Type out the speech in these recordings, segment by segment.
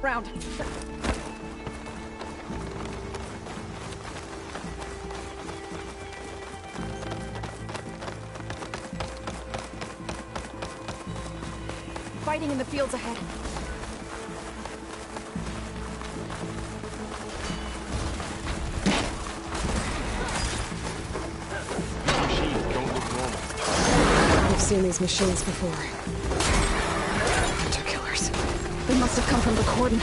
Round. Fighting in the fields ahead. Machines don't look normal. We've seen these machines before. Hunter killers. They must have come from the cordon.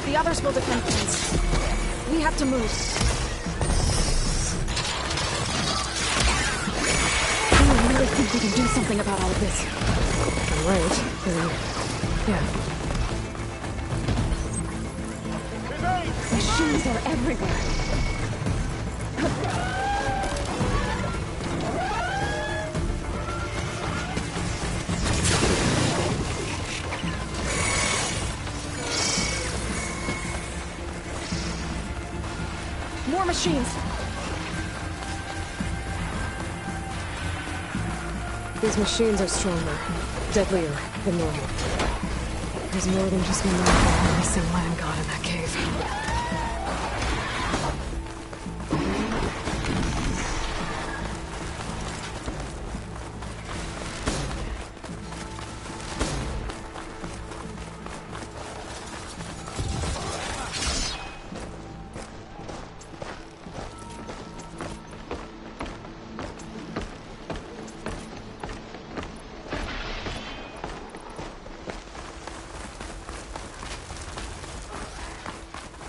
The others will defend things. We have to move. Do you really think we can do something about all of this? Right. Yeah. Machines are everywhere. More machines. These machines are stronger, deadlier than normal. There's more than just one missing land god in that cave.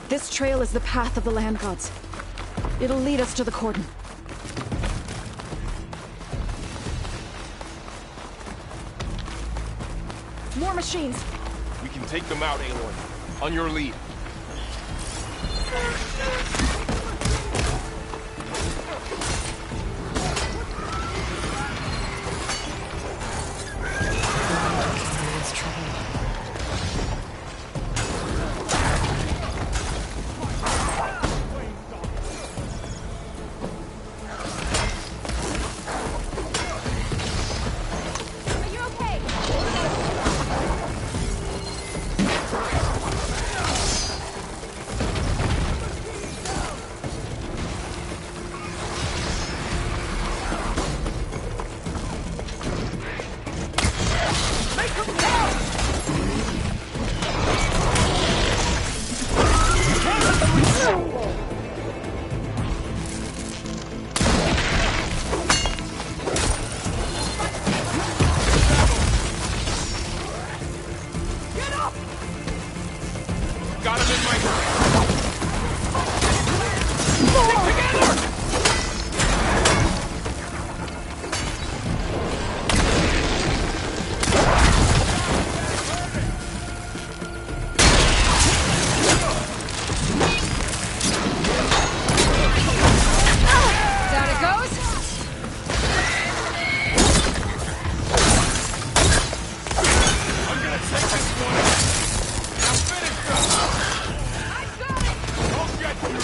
This trail is the path of the land gods. It'll lead us to the cordon. More machines! We can take them out, Aloy. On your lead. It's trouble. Got him in my grip. Stick together! Down it goes! I'm gonna take this one. Now finish them. I got it! I'll get you.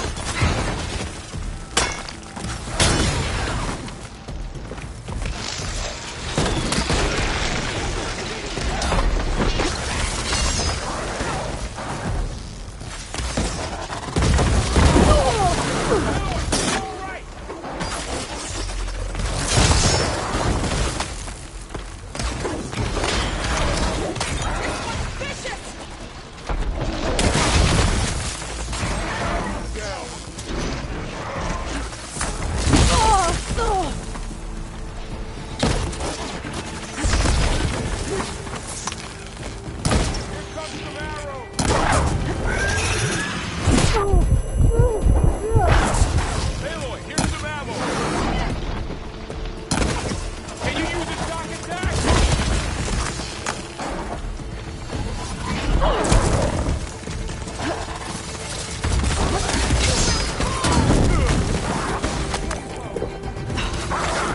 Aloy, here's some ammo. Can you use a shock attack?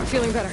Feeling better.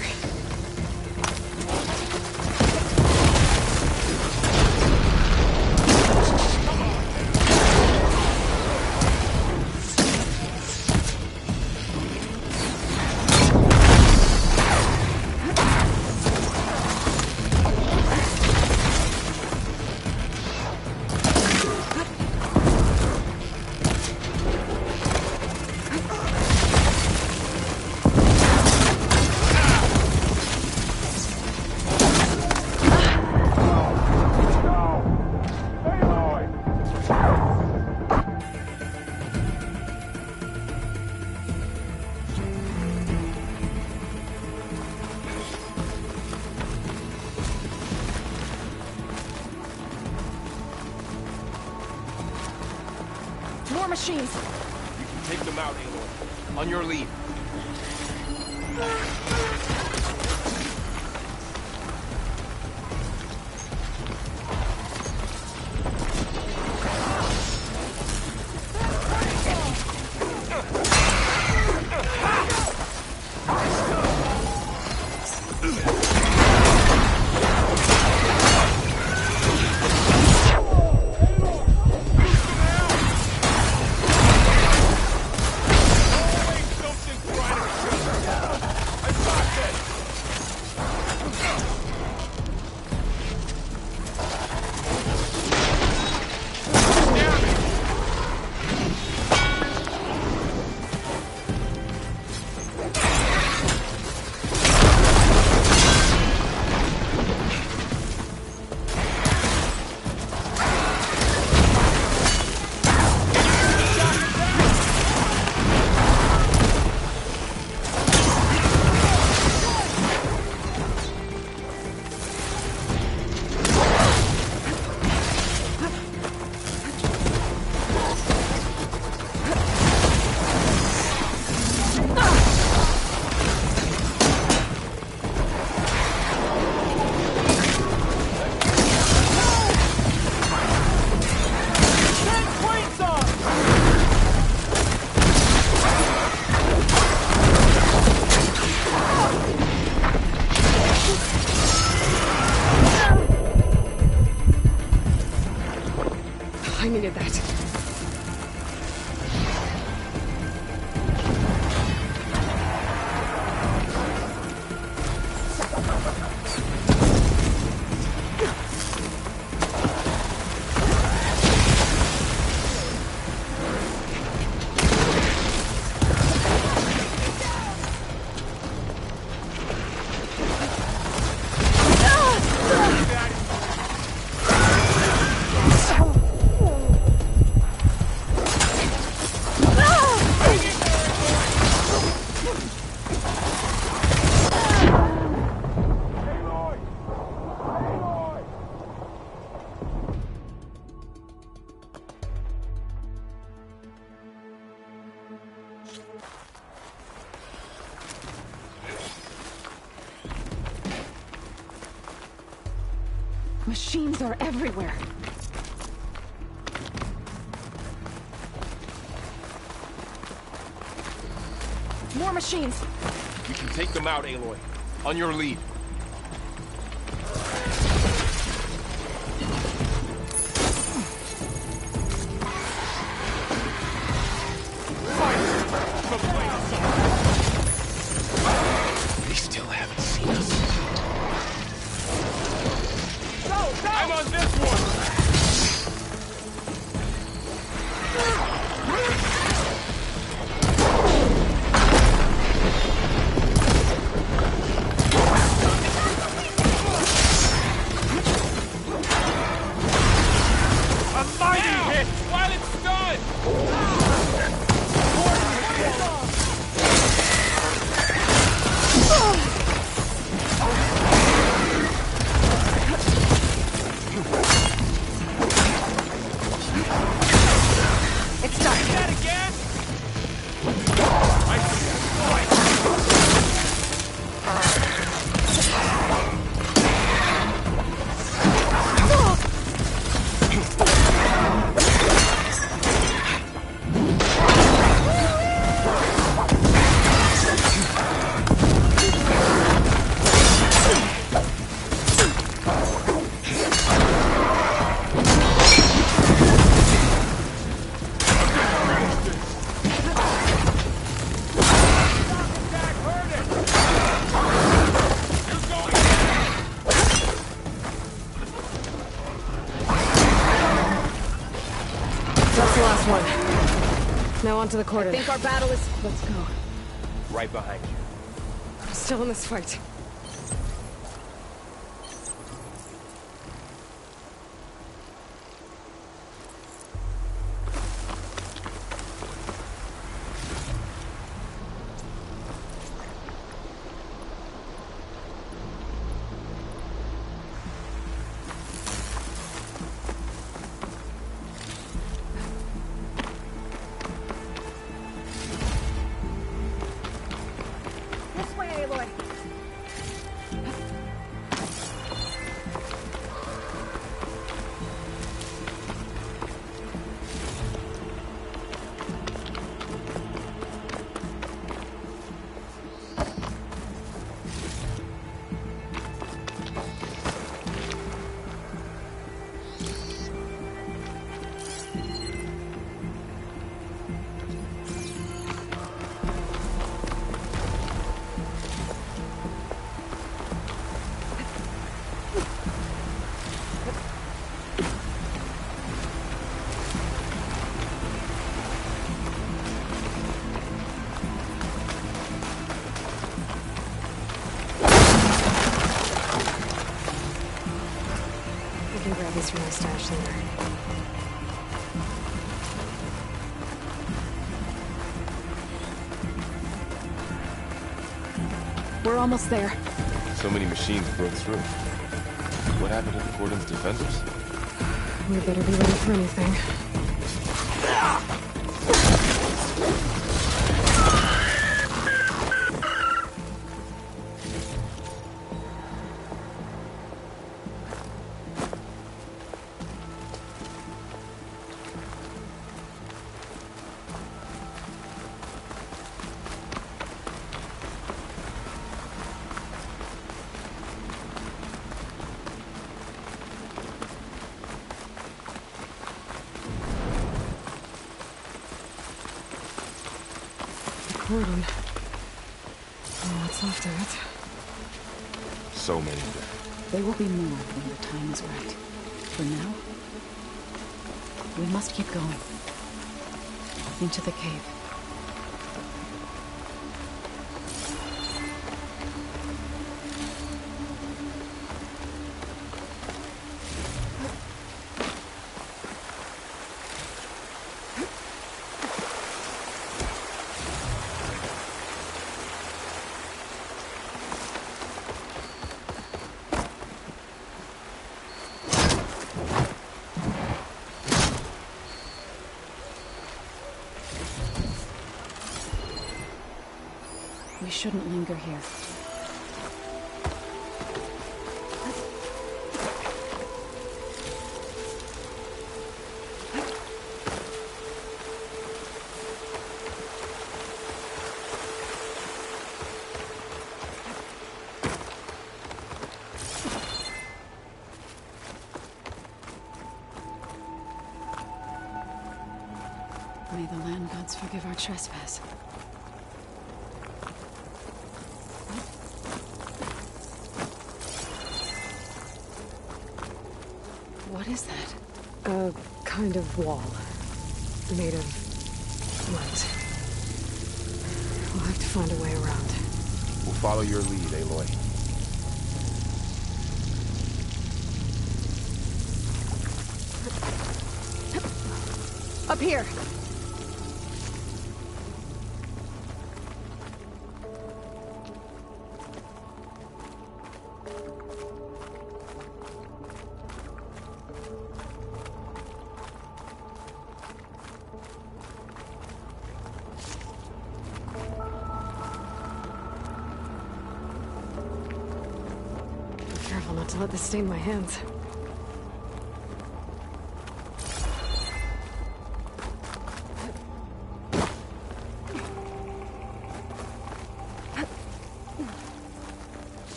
More machines! You can take them out, Aloy. On your lead. I needed that. Machines are everywhere. More machines! You can take them out, Aloy. On your lead. They still haven't seen us. I'm on this one! A mighty hit while it's done! It's done. That again? I see. That's the last one. Now onto the I coordinate. think our battle is... Let's go. Right behind you. I'm still in this fight. this for my stash later. We're almost there. So many machines broke through. What happened to the Cordon's defenders? We better be ready for anything. Cordon. Oh, what's left of it? So many of them. There will be more when the time is right. For now, we must keep going. Into the cave. We shouldn't linger here. May the land gods forgive our trespass. What is that? A kind of wall. Made of light. We'll have to find a way around. We'll follow your lead, Aloy. Up here! Careful not to let this stain my hands.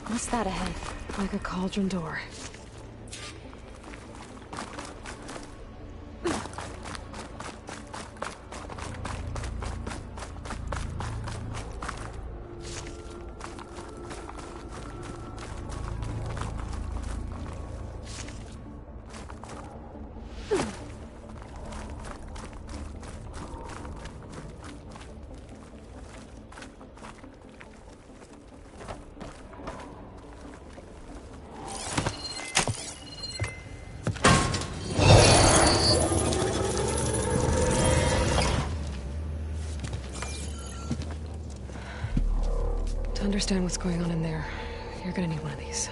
What's that ahead? Like a cauldron door. To understand what's going on in there, you're gonna need one of these.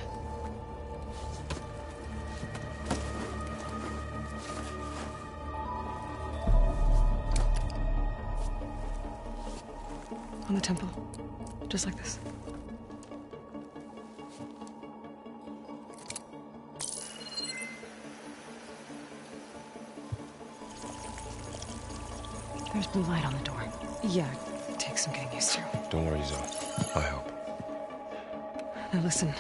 On the temple. Just like this. There's blue light on the door. Yeah, it takes some getting used to. Don't worry, Zoe. I help. Now listen.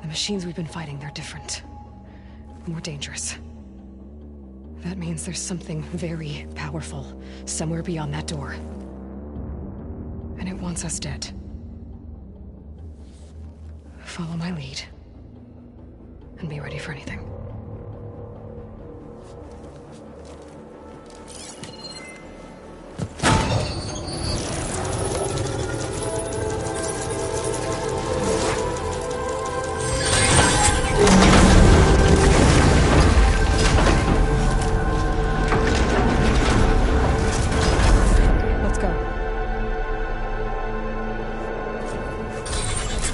The machines we've been fighting, they're different. More dangerous. That means there's something very powerful somewhere beyond that door. And it wants us dead. follow my lead. And be ready for anything. Let's go.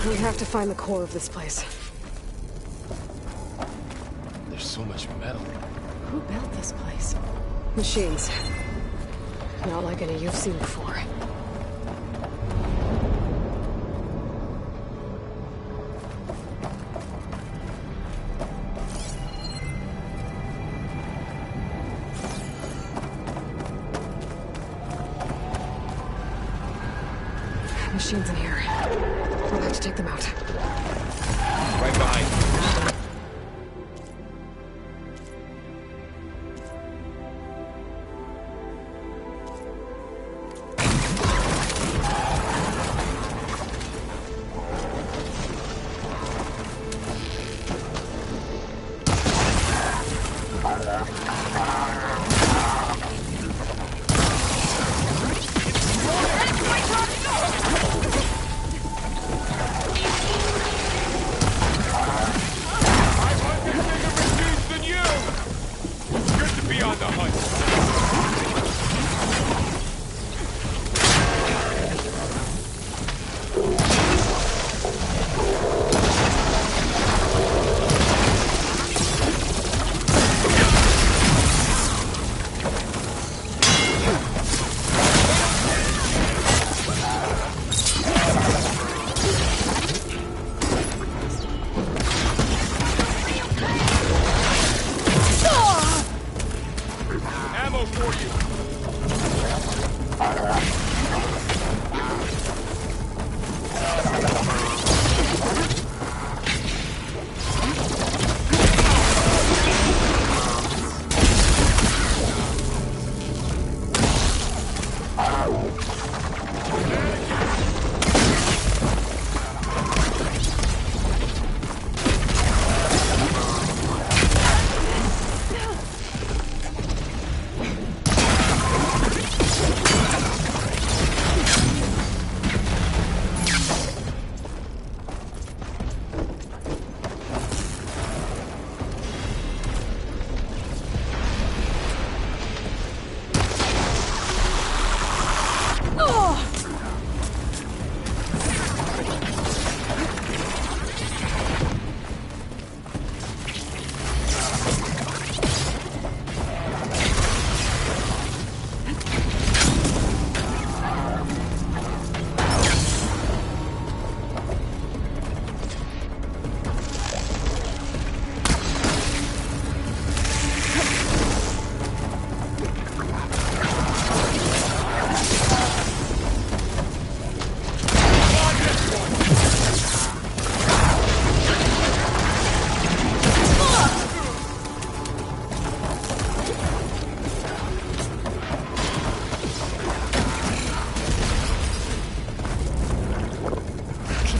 We have to find the core of this place. There's so much metal. Who built this place? Machines. Not like any you've seen before. Machines in here. We'll have to take them out. Right behind you.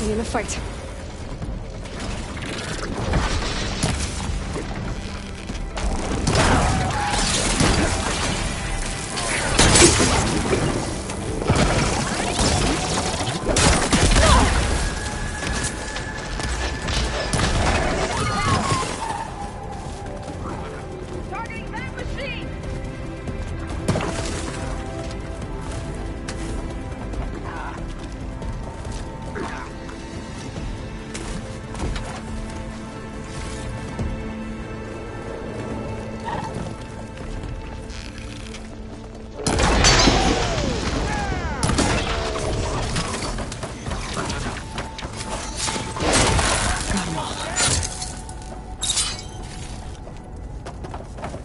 In a fight. Targeting that machine!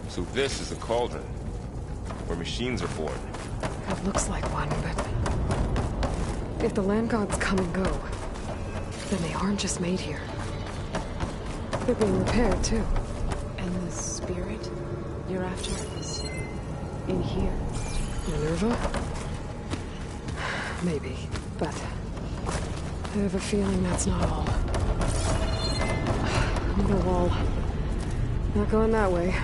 So this is a cauldron, where machines are born. It looks like one, but if the land gods come and go, then they aren't just made here. They're being repaired, too. And the spirit you're after is in here. Minerva? Maybe, but I have a feeling that's not all. Another wall. Not going that way.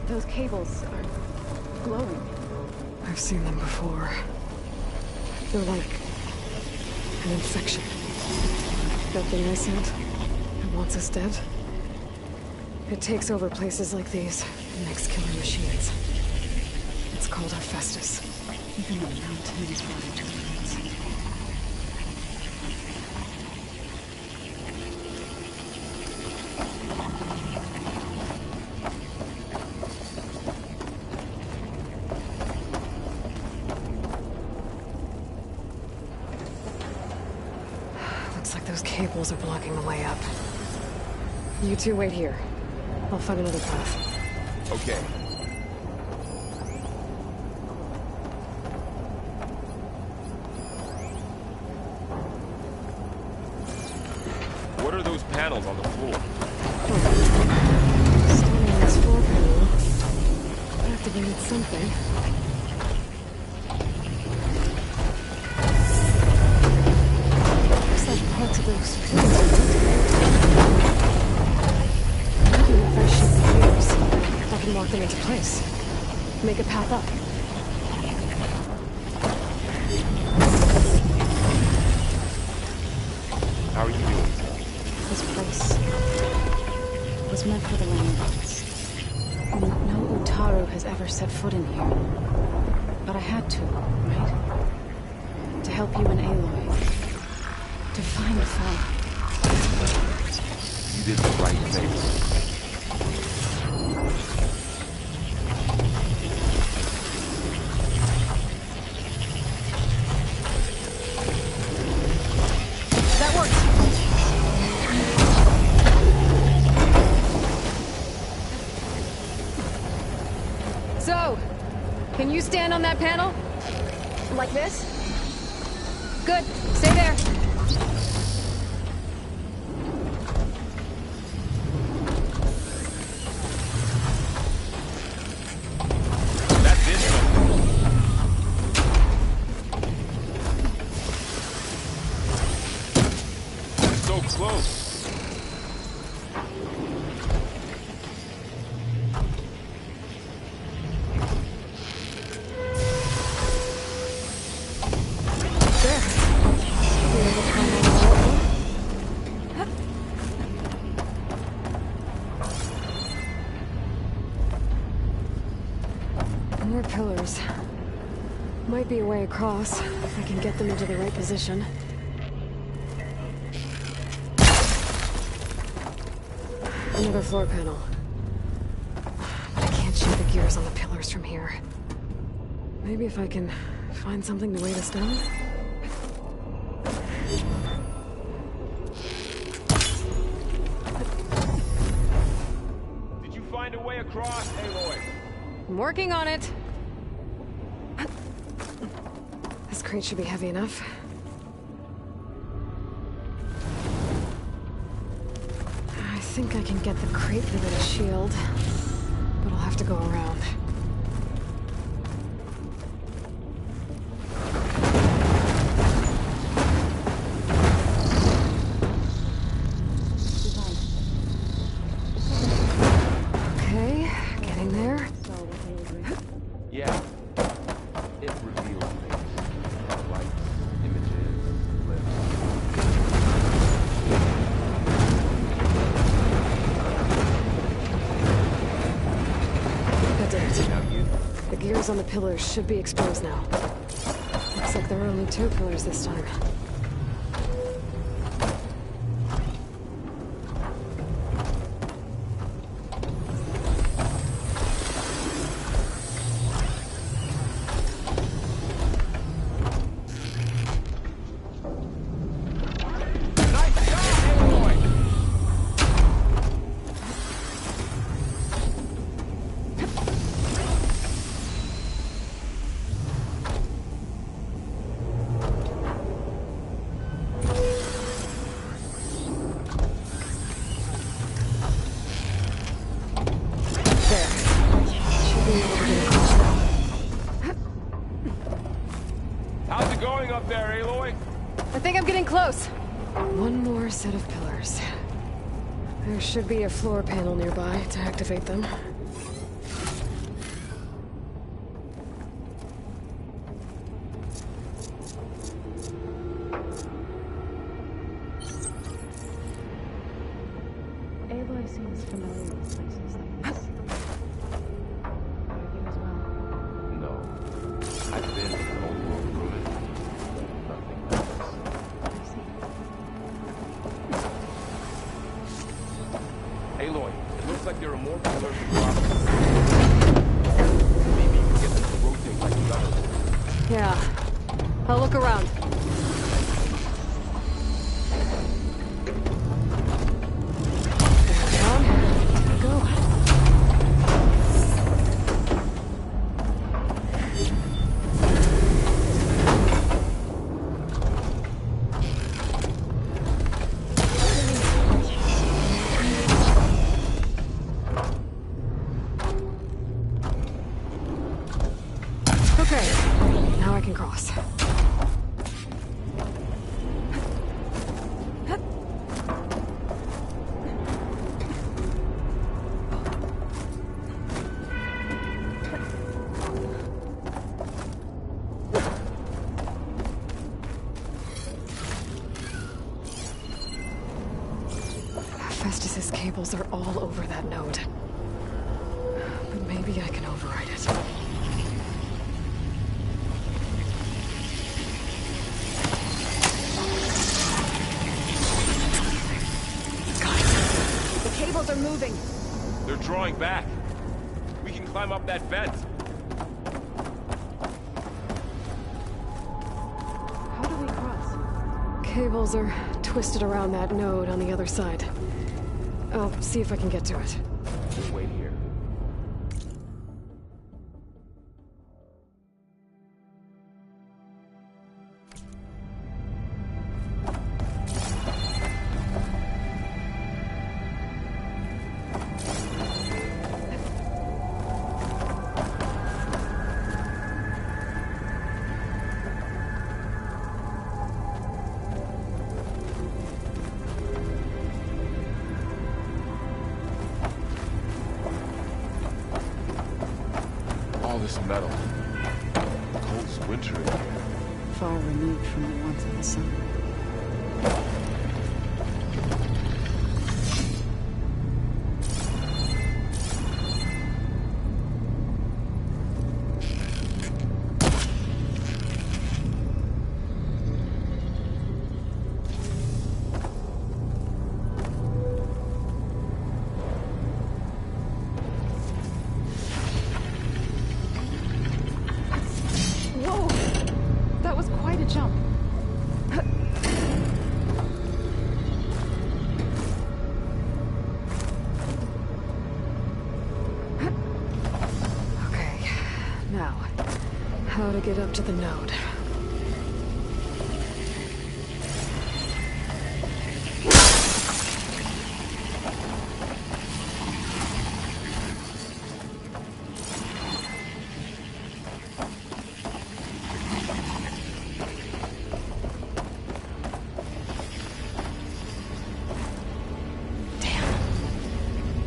Those cables are glowing. I've seen them before. They're like an infection. That thing I said, it wants us dead. It takes over places like these and makes killer machines. It's called Hephaestus. Even the mountain is running to the roots. Looks like those cables are blocking the way up. You two wait here. I'll find another path. Okay. What are those panels on the floor? Standing on this floor panel. Activated something. Looks like parts of those fluids. Maybe if I shoot the gears, I can lock them into place. Make a path up. How are you doing? This place was meant for the land gods. No Utaru has ever set foot in here. But I had to, right? To help you and Aloy. To find Falala. You did the right thing. That worked! So, can you stand on that panel? Like this? Good. Stay there. That's it. So close. There. Should be able to climb over the wall. More pillars. Might be a way across, if I can get them into the right position. Another floor panel. But I can't shoot the gears on the pillars from here. Maybe if I can find something to weigh this down? Did you find a way across, Aloy? I'm working on it. This crate should be heavy enough. I think I can get the crate through the shield, but I'll have to go around. Okay, getting there. Yeah. It reveals things. Lights, images, lips. That did it. Now you. The gears on the pillars should be exposed now. Looks like there were only 2 pillars this time. up there, Aloy? I think I'm getting close. One more set of pillars. There should be a floor panel nearby to activate them. Aloy seems familiar with places like this. Are you as well? No. I've been in an old world ruin. Nothing like this. I see. Aloy, it looks like there are more pillars across. Maybe you can get them to rotate like the others. Yeah. I'll look around. Okay, now I can cross. Festus's cables are all over that node. But maybe I can override it. Cables are moving. They're drawing back. We can climb up that vent. How do we cross? Cables are twisted around that node on the other side. I'll see if I can get to it. Just wait here. All this metal. The cold's wintry here. Far removed from the warmth of the sun. Whoa! That was quite a jump. Okay, now, how to get up to the node.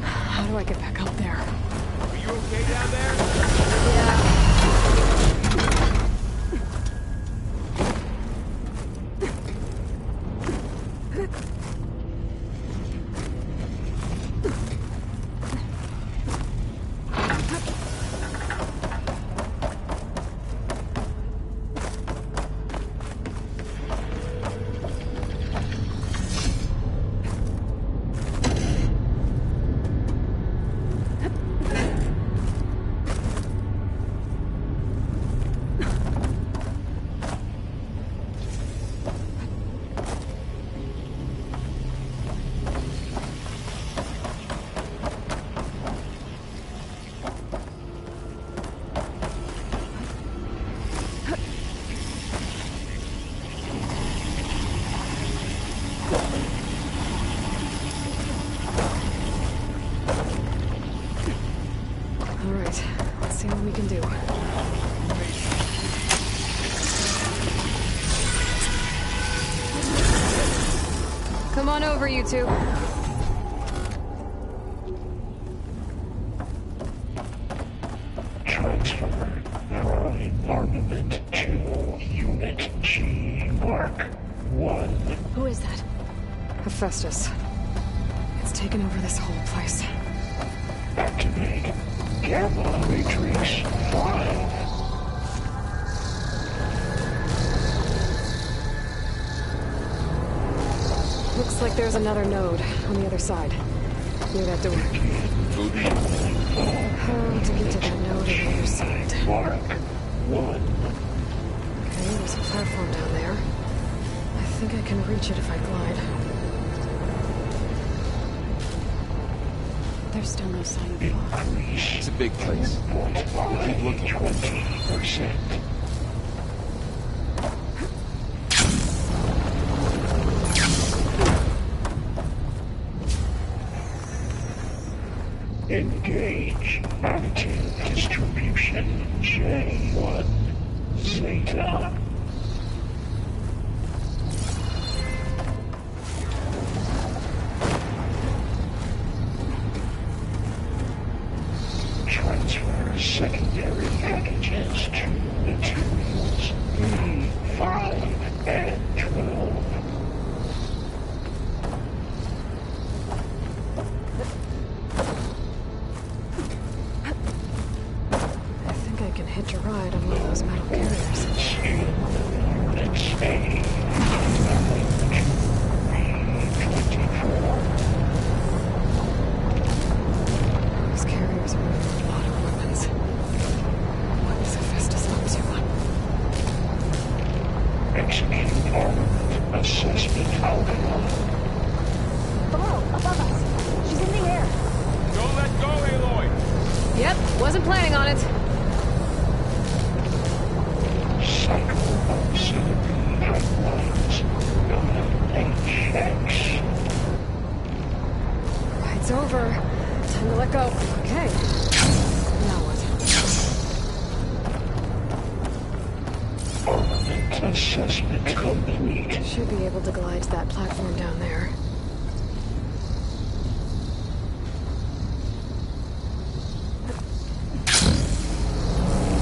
How do I get back up there? Are you okay down there? All right, let's see what we can do. on over, you two. Transfer alloy armament to Unit G Mark 1. Who is that? Hephaestus. It's taken over this whole place. Activate Gamma Matrix 5. Looks like there's another node on the other side. Near that door. How to get to that node on the other side? Mark 1. Okay, there's a platform down there. I think I can reach it if I glide. There's still no sign of life. Increase It's a big place. keep looking. 20%. Engage active distribution J1 Zeta. Transfer secondary packages to materials B5 and 12. I think I can hitch a ride on one of those metal carriers. Units A. These carriers are moving a lot of weapons. What is Hephaestus up to? Execute armament assessment algorithm. Below, above us. She's in the air. Don't let go, Aloy! Yep, wasn't planning on it. Cycle of CP pipelines. 9HX. Ride's over. Time to let go. Okay. Now what? Armament assessment complete. Should be able to glide to that platform down there.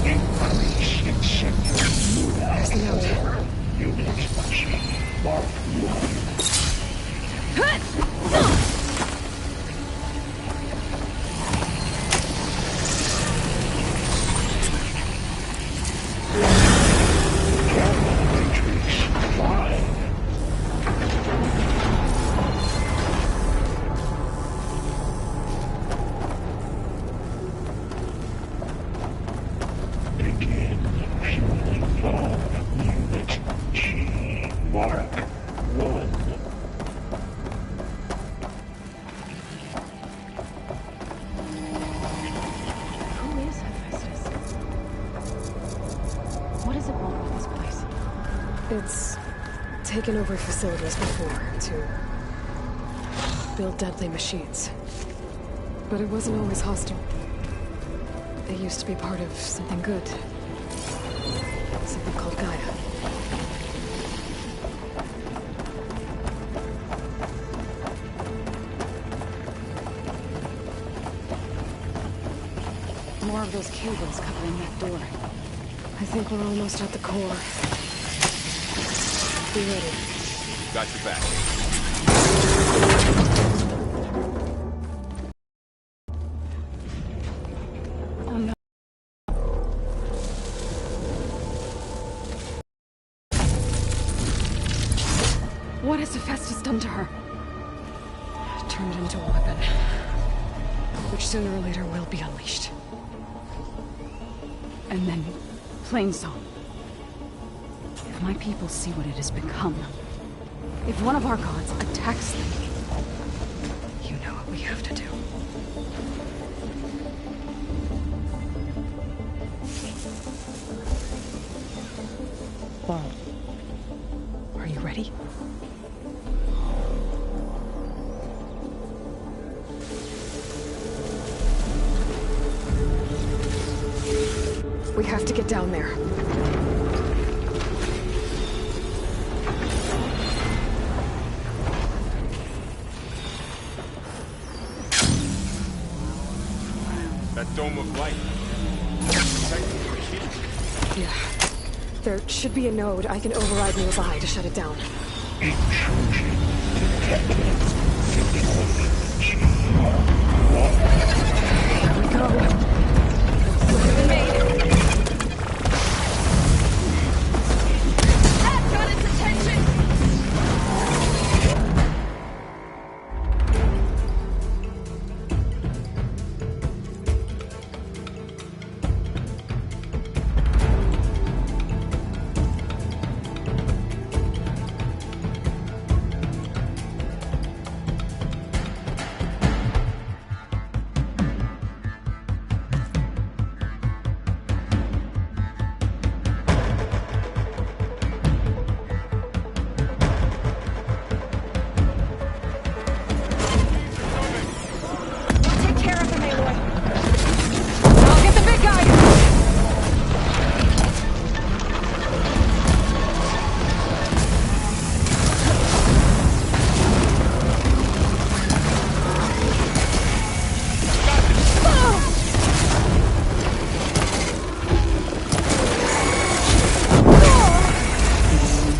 Increase in sector There's the node. Unit G Mark 1. Gamma Matrix 5. Begin fueling valve Unit G Mark 1. Who is Hephaestus? What does it want with this place? It's taken over facilities before to build deadly machines. But it wasn't always hostile. It used to be part of something good. Something called Gaia. More of those cables covering that door. I think we're almost at the core. Be ready. Got your back. Oh no. What has Hephaestus done to her? Turn it into a weapon. Which sooner or later will be unleashed. And then, plain song. If my people see what it has become, if one of our gods attacks them, You know what we have to do. Are you ready? We have to get down there. That dome of light. Protecting the machine. Yeah. There should be a node I can override nearby to shut it down. Intrusion detected. Here we go. Look at the maid. That got its attention! Take care of him, Aloy. I'll get the big guy!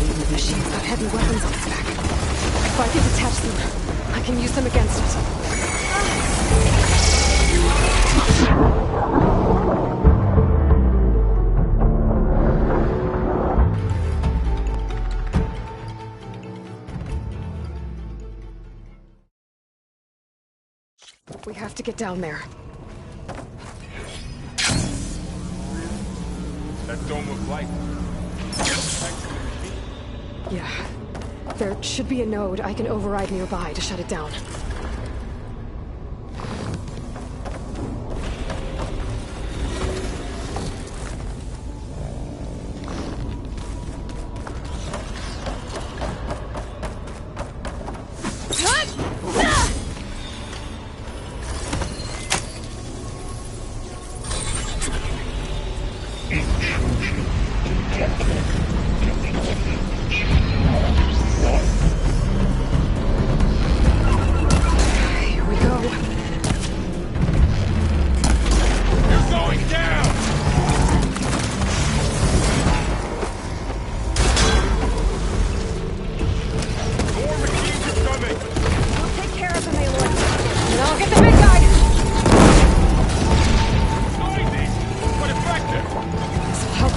The machine's got heavy weapons on its back. If I can detach them, I can use them against it. We have to get down there. That dome of light. Protecting the machine. Yeah. There should be a node I can override nearby to shut it down. Intrusion detected. Here we go. You're going down! More machines are coming! We'll take care of him, Aloy. And I'll get the big guy! Noisy, but effective! This'll help.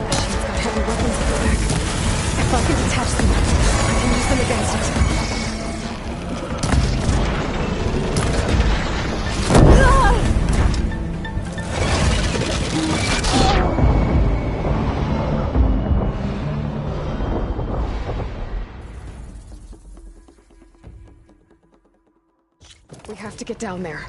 Machine's got heavy weapons on its back. If I can detach them, I can use them against it. We have to get down there.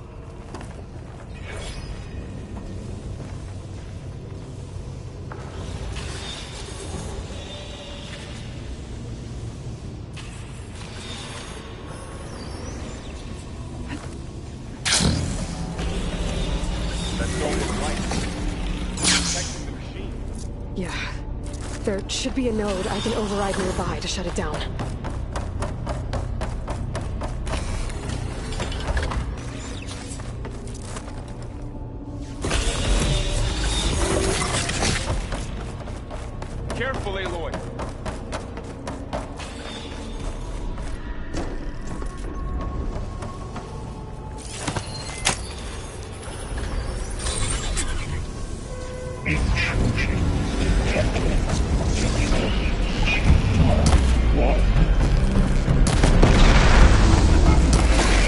That dome of light. Protecting the machine. Yeah. There should be a node I can override nearby to shut it down. Careful, Aloy. Intrusion detected. One.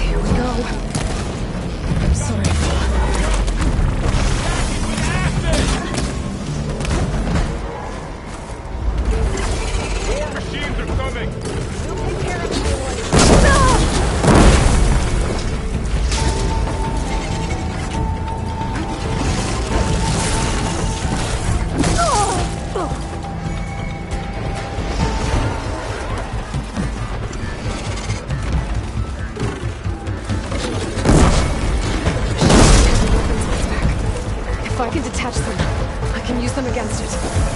Here we go. I'm sorry. I can detach them, I can use them against it.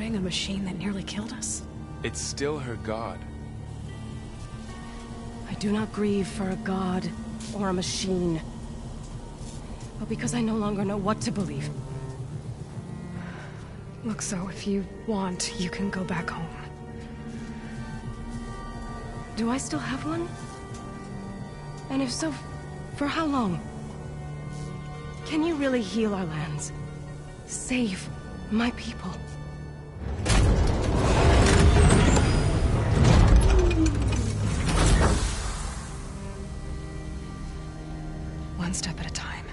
A machine that nearly killed us? It's still her god. I do not grieve for a god or a machine, but because I no longer know what to believe. Look, so if you want, you can go back home. Do I still have one? And if so, for how long? Can you really heal our lands? Save my people? One step at a time.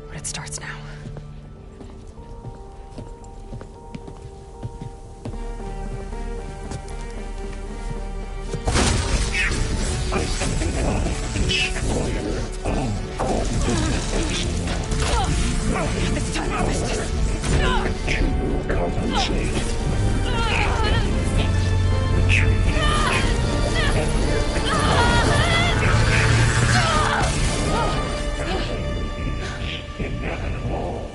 But it starts now. To compensate. Retreat. Inevitable.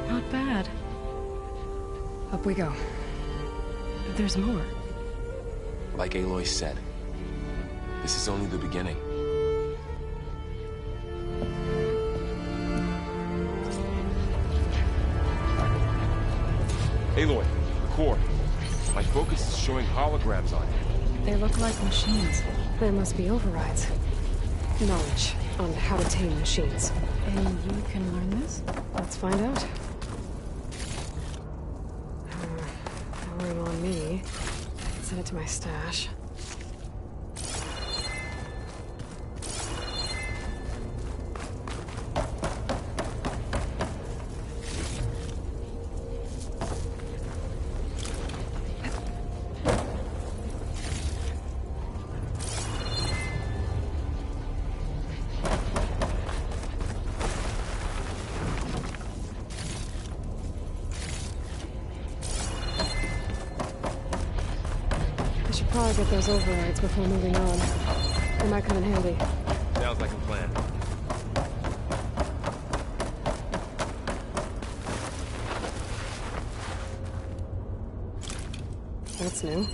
Not bad. Up we go. There's more. Like Aloy said, this is only the beginning. Aloy, the core. My focus is showing holograms on it. They look like machines. There must be overrides. Knowledge on how to tame machines. And you can learn this? Let's find out. Powering on me. Send it to my stash. I should probably get those overrides before moving on. They might come in handy. Sounds like a plan. That's new.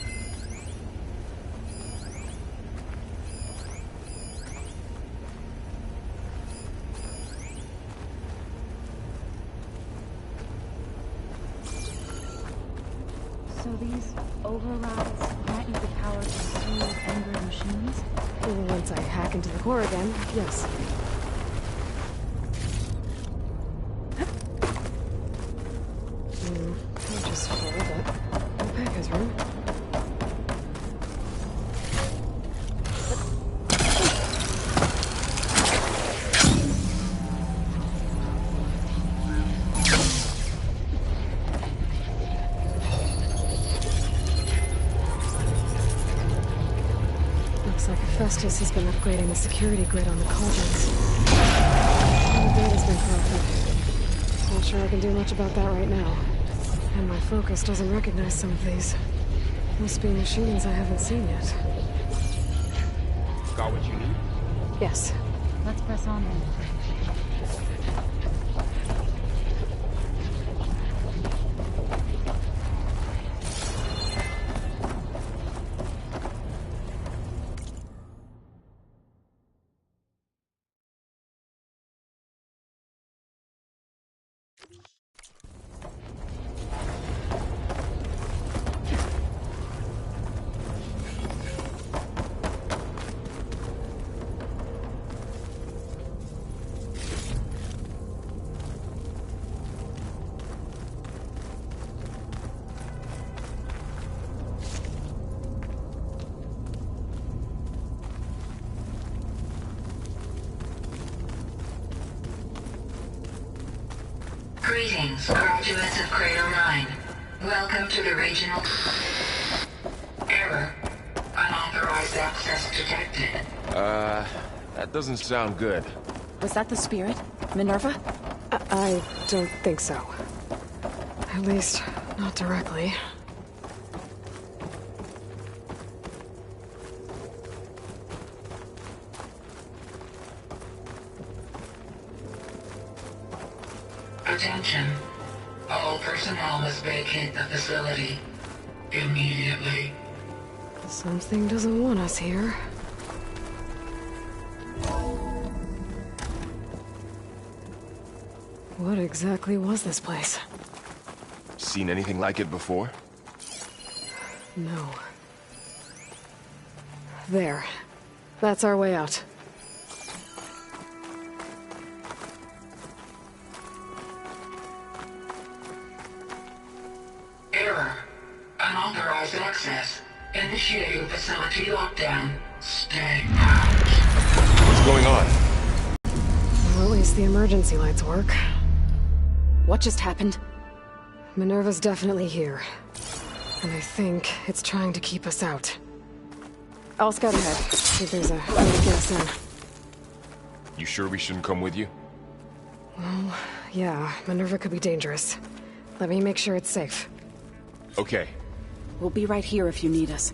So these overrides grant you the power to soothe angry machines? Well, once I hack into the core again, yes. I'll just fold it. I'll pack his room. Looks like Festus has been upgrading the security grid on the cauldrons. The data's been corrupted. Not sure I can do much about that right now. And my focus doesn't recognize some of these. Must be machines I haven't seen yet. Got what you need? Yes. Let's press on then. Greetings, graduates of Cradle 9. Welcome to the regional... Error. Unauthorized access detected. That doesn't sound good. Was that the spirit? Minerva? I don't think so. At least, not directly. Attention. All personnel must vacate the facility. Immediately. Something doesn't want us here. What exactly was this place? Seen anything like it before? No. There. That's our way out. Error. Unauthorized access. Initiating facility lockdown. Stay out. What's going on? Well, at least the emergency lights work. What just happened? Minerva's definitely here. And I think it's trying to keep us out. I'll scout ahead, see if there's a way to get us in. You sure we shouldn't come with you? Well, yeah, Minerva could be dangerous. Let me make sure it's safe. Okay. We'll be right here if you need us.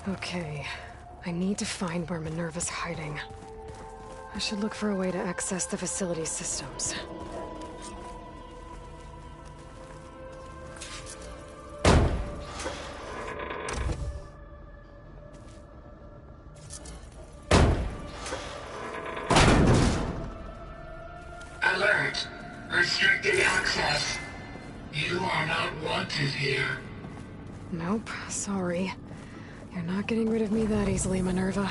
Okay, I need to find where Minerva's hiding. I should look for a way to access the facility's systems. Alert. Restricted access. You are not wanted here. Nope, sorry. You're not getting rid of me that easily, Minerva.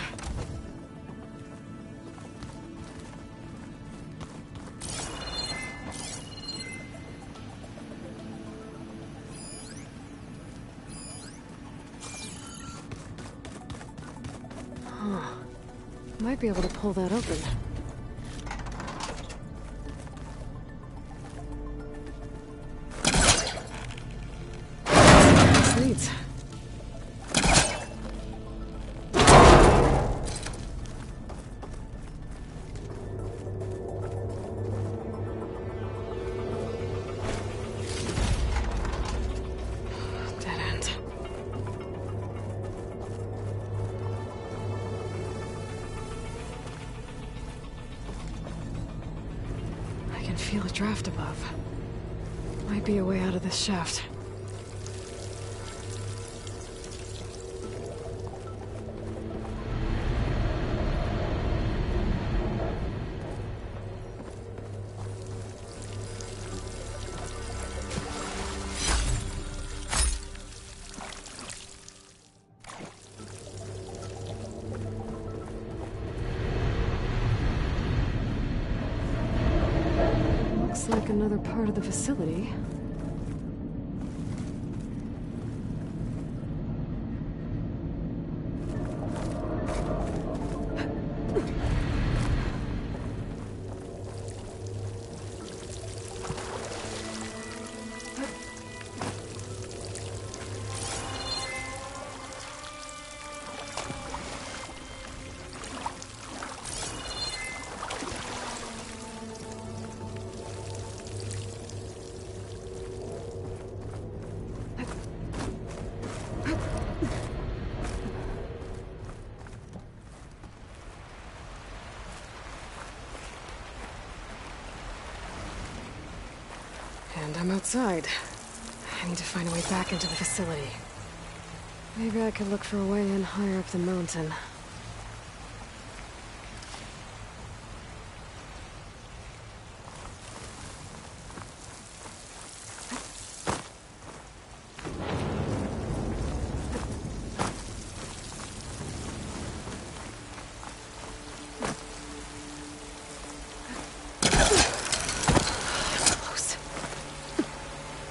Huh. Might be able to pull that open. Sweet. Dead end. I can feel a draft above. Might be a way out of this shaft. Looks like another part of the facility. And I'm outside. I need to find a way back into the facility. Maybe I could look for a way in higher up the mountain.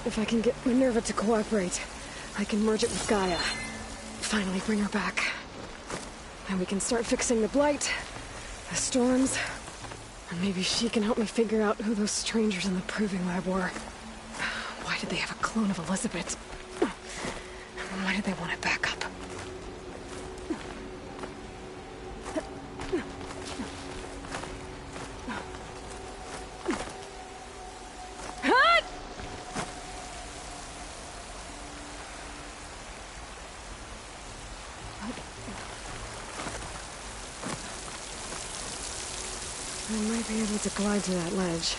If I can get Minerva to cooperate, I can merge it with Gaia. Finally bring her back. And we can start fixing the blight, the storms, and maybe she can help me figure out who those strangers in the proving lab were. Why did they have a clone of Elizabeth? Why did they want it back up? I might be able to glide to that ledge.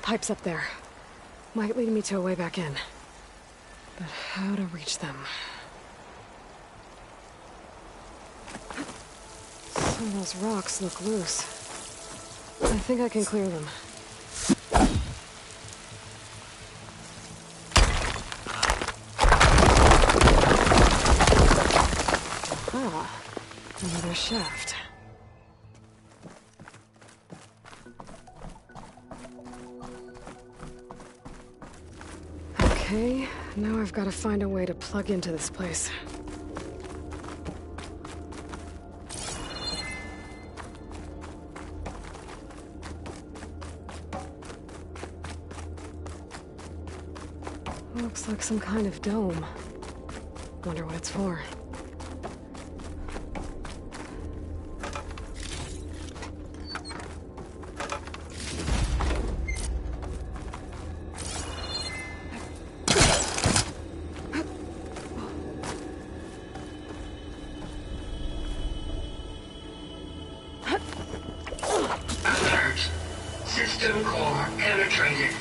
Pipes up there. Might lead me to a way back in. But how to reach them? Some of those rocks look loose. I think I can clear them. Ah, another shaft. Okay, now I've got to find a way to plug into this place. Looks like some kind of dome. Wonder what it's for. Alert. System core penetrated.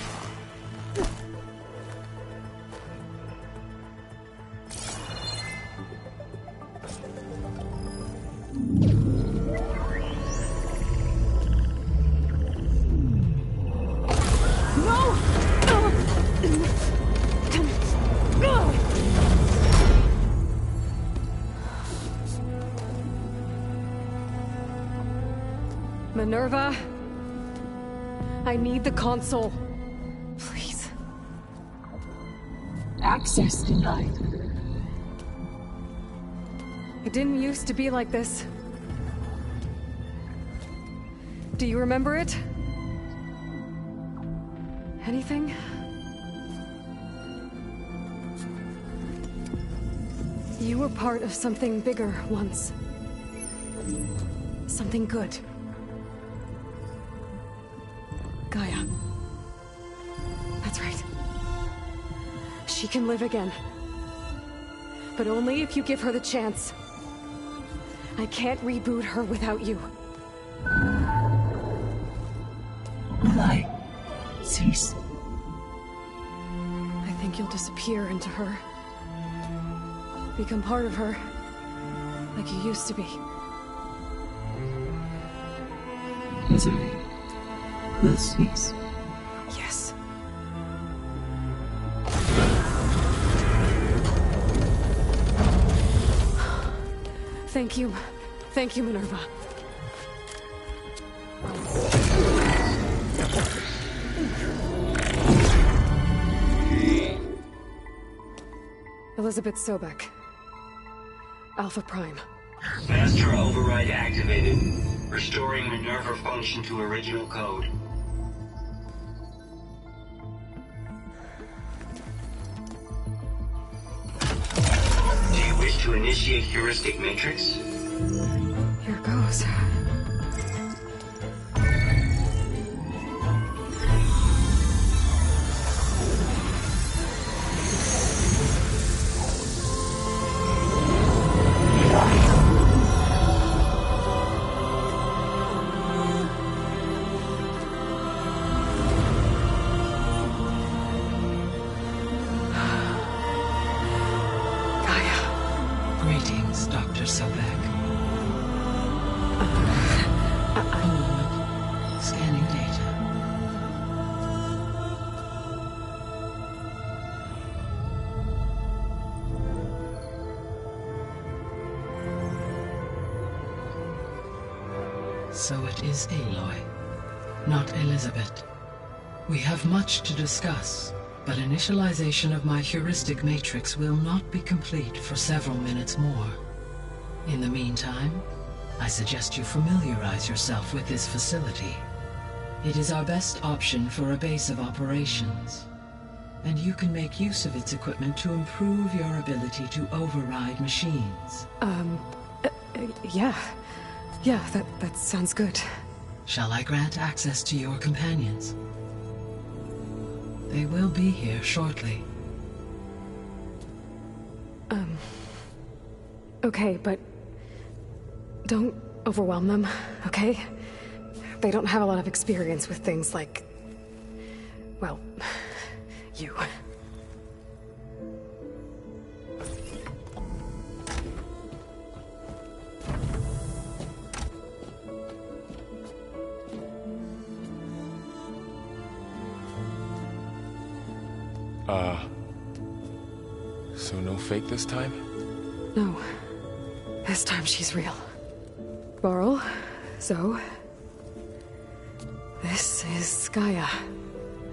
Minerva, I need the console. Please. Access denied. It didn't used to be like this. Do you remember it? Anything? You were part of something bigger once. Something good. Gaia. That's right. She can live again. But only if you give her the chance. I can't reboot her without you. Lie. Cease. I think you'll disappear into her. Become part of her. Like you used to be. Misery will cease. Yes. Thank you. Thank you, Minerva. Elizabeth Sobek. Alpha Prime. Master override activated. Restoring Minerva function to original code. Do you wish to initiate heuristic matrix? Here goes. Greetings, Dr. Sobek. A moment. Scanning data. So it is Aloy, not Elizabeth. We have much to discuss, but initialization of my heuristic matrix will not be complete for several minutes more. In the meantime, I suggest you familiarize yourself with this facility. It is our best option for a base of operations, and you can make use of its equipment to improve your ability to override machines. Yeah. Yeah, that sounds good. Shall I grant access to your companions? They will be here shortly. Okay, but don't overwhelm them, okay? They don't have a lot of experience with things like, well, you. So no fake this time? No. This time she's real. Varl, Zoe. This is Gaia.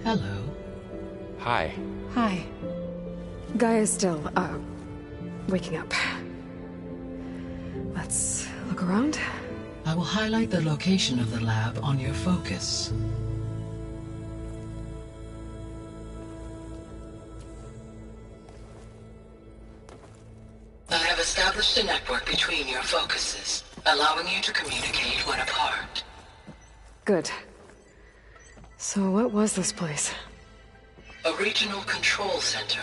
Hello. Hi. Hi. Gaia's still, waking up. Let's look around. I will highlight the location of the lab on your focus. I have established a network between your focuses, allowing you to communicate when apart. Good. So what was this place? A regional control center,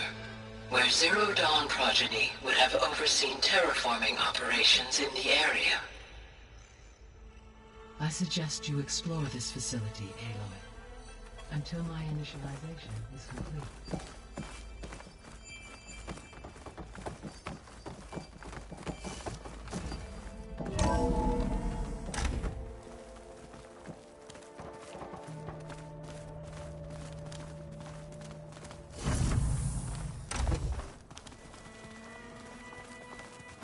where Zero Dawn progeny would have overseen terraforming operations in the area. I suggest you explore this facility, Aloy, until my initialization is complete.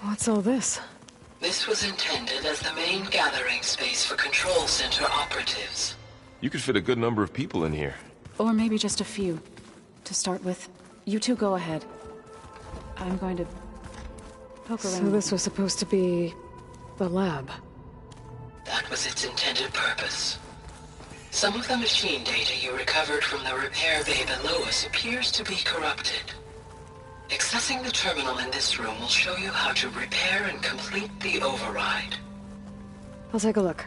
What's all this? This was intended as the main gathering space for control center operatives. You could fit a good number of people in here. Or maybe just a few. To start with, you two go ahead. I'm going to poke around. So this was supposed to be the lab. That was its intended purpose. Some of the machine data you recovered from the repair bay below us appears to be corrupted. Accessing the terminal in this room will show you how to repair and complete the override. I'll take a look.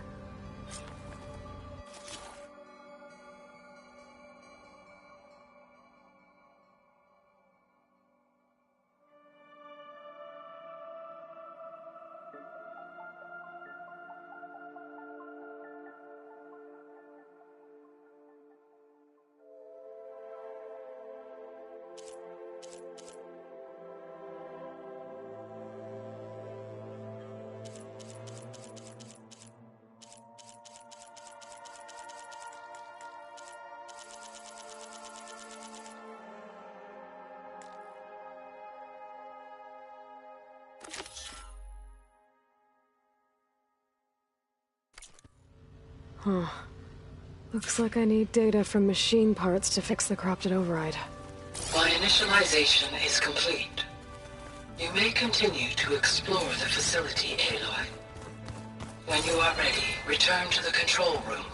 Huh. Looks like I need data from machine parts to fix the corrupted override. My initialization is complete. You may continue to explore the facility, Aloy. When you are ready, return to the control room.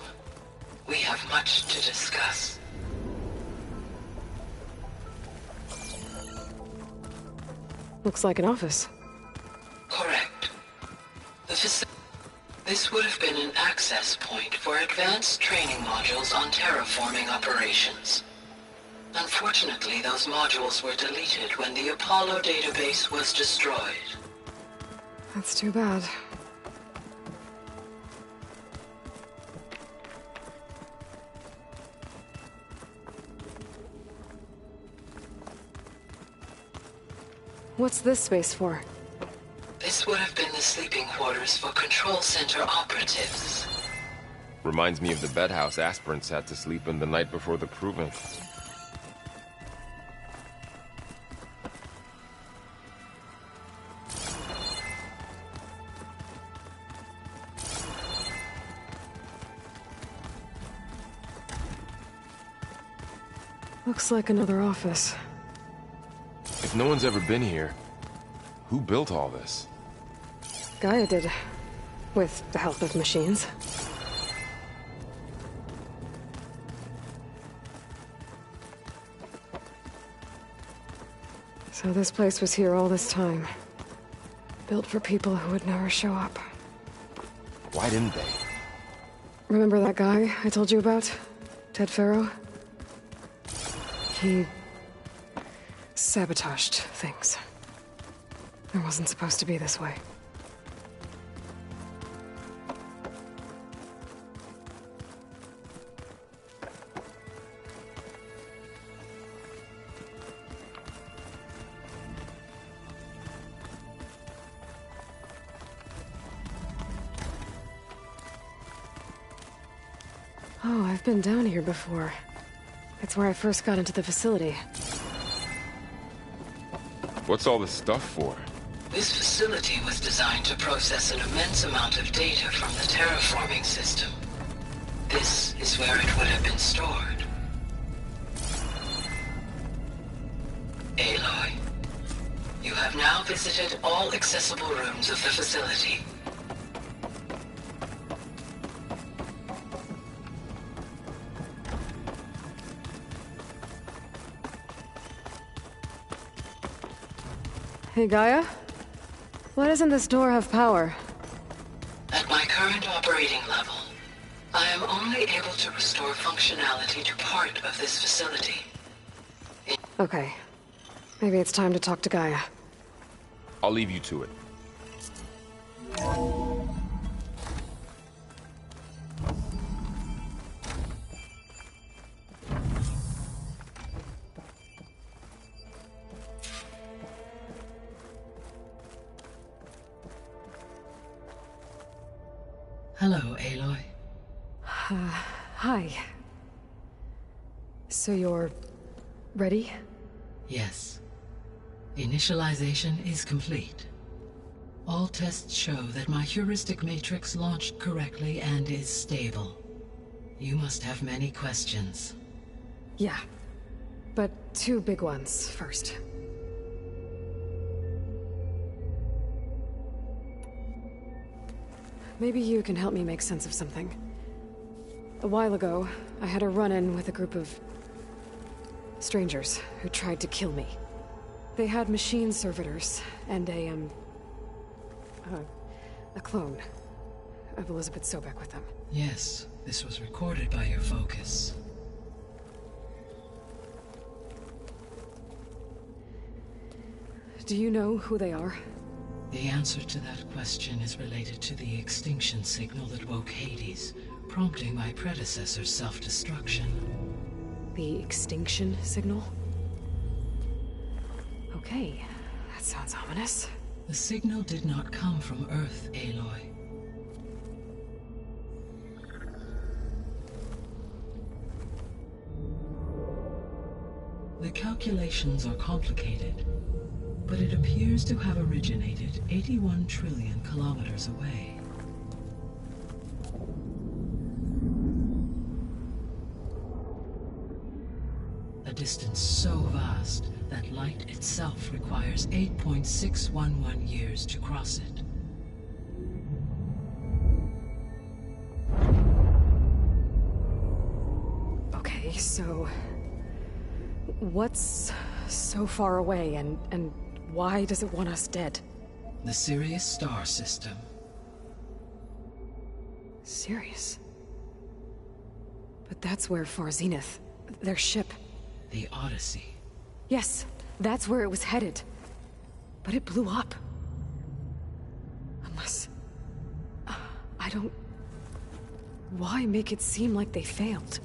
We have much to discuss. Looks like an office. Correct. This would have been an access point for advanced training modules on terraforming operations. Unfortunately, those modules were deleted when the Apollo database was destroyed. That's too bad. What's this space for? This would have been the sleeping quarters for control center operatives. Reminds me of the bedhouse aspirants had to sleep in the night before the proving. Looks like another office. If no one's ever been here, who built all this? Gaia did. With the help of machines. So this place was here all this time. Built for people who would never show up. Why didn't they? Remember that guy I told you about? Ted Farrow? He sabotaged things. It wasn't supposed to be this way. Oh, I've been down here before. It's where I first got into the facility. What's all this stuff for? This facility was designed to process an immense amount of data from the terraforming system. This is where it would have been stored. Aloy, you have now visited all accessible rooms of the facility. Hey, Gaia? Why doesn't this door have power? At my current operating level, I am only able to restore functionality to part of this facility. Okay. Maybe it's time to talk to Gaia. I'll leave you to it. Hello, Aloy. Hi. So you're... ready? Yes. Initialization is complete. All tests show that my heuristic matrix launched correctly and is stable. You must have many questions. Yeah. But two big ones first. Maybe you can help me make sense of something. A while ago, I had a run-in with a group of... strangers who tried to kill me. They had machine servitors and a clone of Elizabeth Sobek with them. Yes, this was recorded by your focus. Do you know who they are? The answer to that question is related to the extinction signal that woke Hades, prompting my predecessor's self-destruction. The extinction signal? Okay, that sounds ominous. The signal did not come from Earth, Aloy. The calculations are complicated, but it appears to have originated 81 trillion kilometers away. A distance so vast that light itself requires 8.611 years to cross it. Okay, so... what's so far away, and why does it want us dead? The Sirius star system. Sirius? But that's where Far Zenith, their ship... The Odyssey. Yes, that's where it was headed. But it blew up. Unless... I don't... Why make it seem like they failed?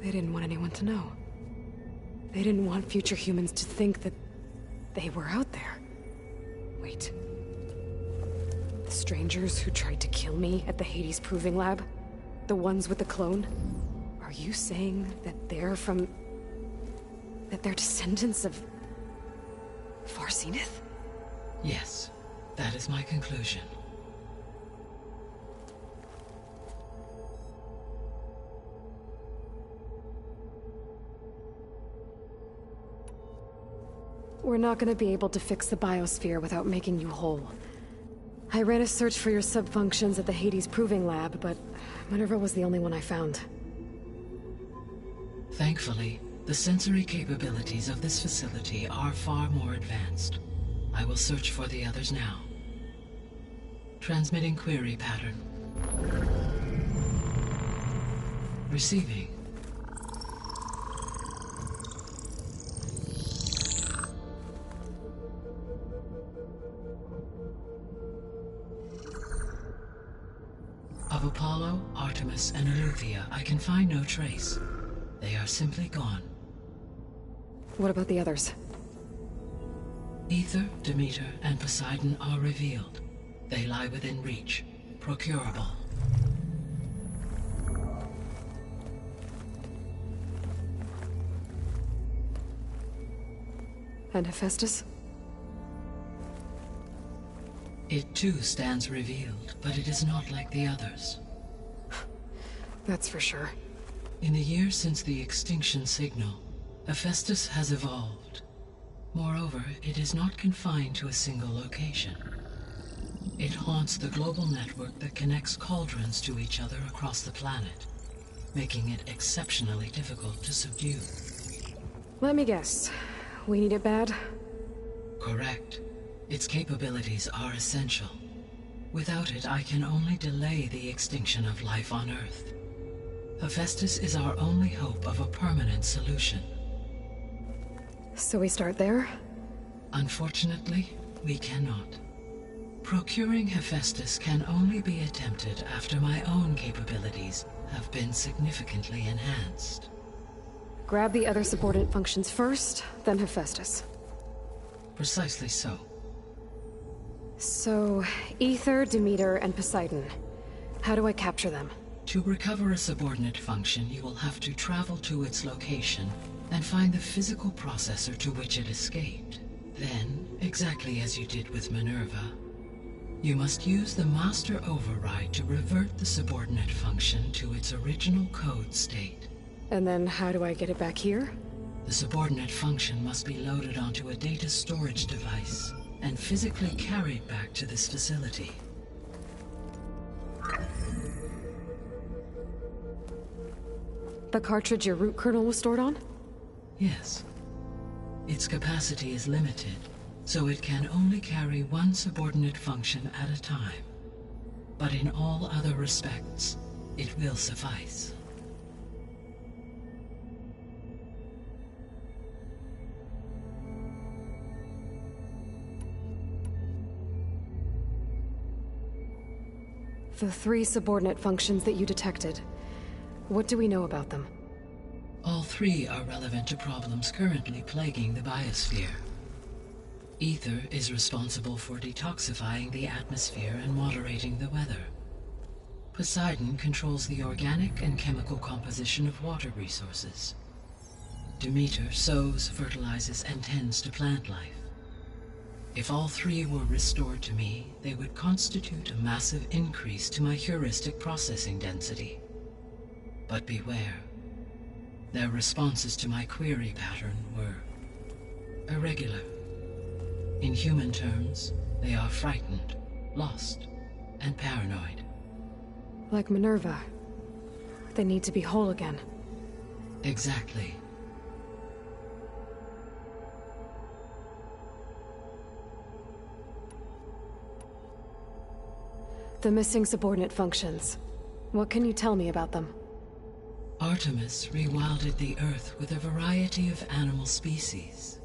They didn't want anyone to know. They didn't want future humans to think that they were out there. Wait. The strangers who tried to kill me at the Hades Proving Lab? The ones with the clone? Are you saying that they're from... that they're descendants of... Far Zenith? Yes, that is my conclusion. we're not gonna be able to fix the biosphere without making you whole. I ran a search for your subfunctions at the Hades Proving Lab, but Minerva was the only one I found. Thankfully, the sensory capabilities of this facility are far more advanced. I will search for the others now. Transmitting query pattern. Receiving. Of Apollo, Artemis, and Eleuthia, I can find no trace. They are simply gone. What about the others? Ether, Demeter, and Poseidon are revealed. They lie within reach, procurable. And Hephaestus? It too stands revealed, but it is not like the others. That's for sure. In the years since the extinction signal, Hephaestus has evolved. Moreover, it is not confined to a single location. It haunts the global network that connects cauldrons to each other across the planet, making it exceptionally difficult to subdue. Let me guess. We need it bad? Correct. Its capabilities are essential. Without it, I can only delay the extinction of life on Earth. Hephaestus is our only hope of a permanent solution. So we start there? Unfortunately, we cannot. Procuring Hephaestus can only be attempted after my own capabilities have been significantly enhanced. Grab the other subordinate functions first, then Hephaestus. Precisely so. So, Ether, Demeter, and Poseidon. How do I capture them? To recover a subordinate function, you will have to travel to its location and find the physical processor to which it escaped. Then, exactly as you did with Minerva, you must use the master override to revert the subordinate function to its original code state. And then how do I get it back here? The subordinate function must be loaded onto a data storage device and physically carried back to this facility. The cartridge your root kernel was stored on? Yes. Its capacity is limited, so it can only carry one subordinate function at a time. But in all other respects, it will suffice. The 3 subordinate functions that you detected. What do we know about them? All 3 are relevant to problems currently plaguing the biosphere. Ether is responsible for detoxifying the atmosphere and moderating the weather. Poseidon controls the organic and chemical composition of water resources. Demeter sows, fertilizes, and tends to plant life. If all 3 were restored to me, they would constitute a massive increase to my heuristic processing density. But beware. Their responses to my query pattern were irregular. In human terms, they are frightened, lost, and paranoid. Like Minerva. They need to be whole again. Exactly. The missing subordinate functions. What can you tell me about them? Artemis rewilded the Earth with a variety of animal species.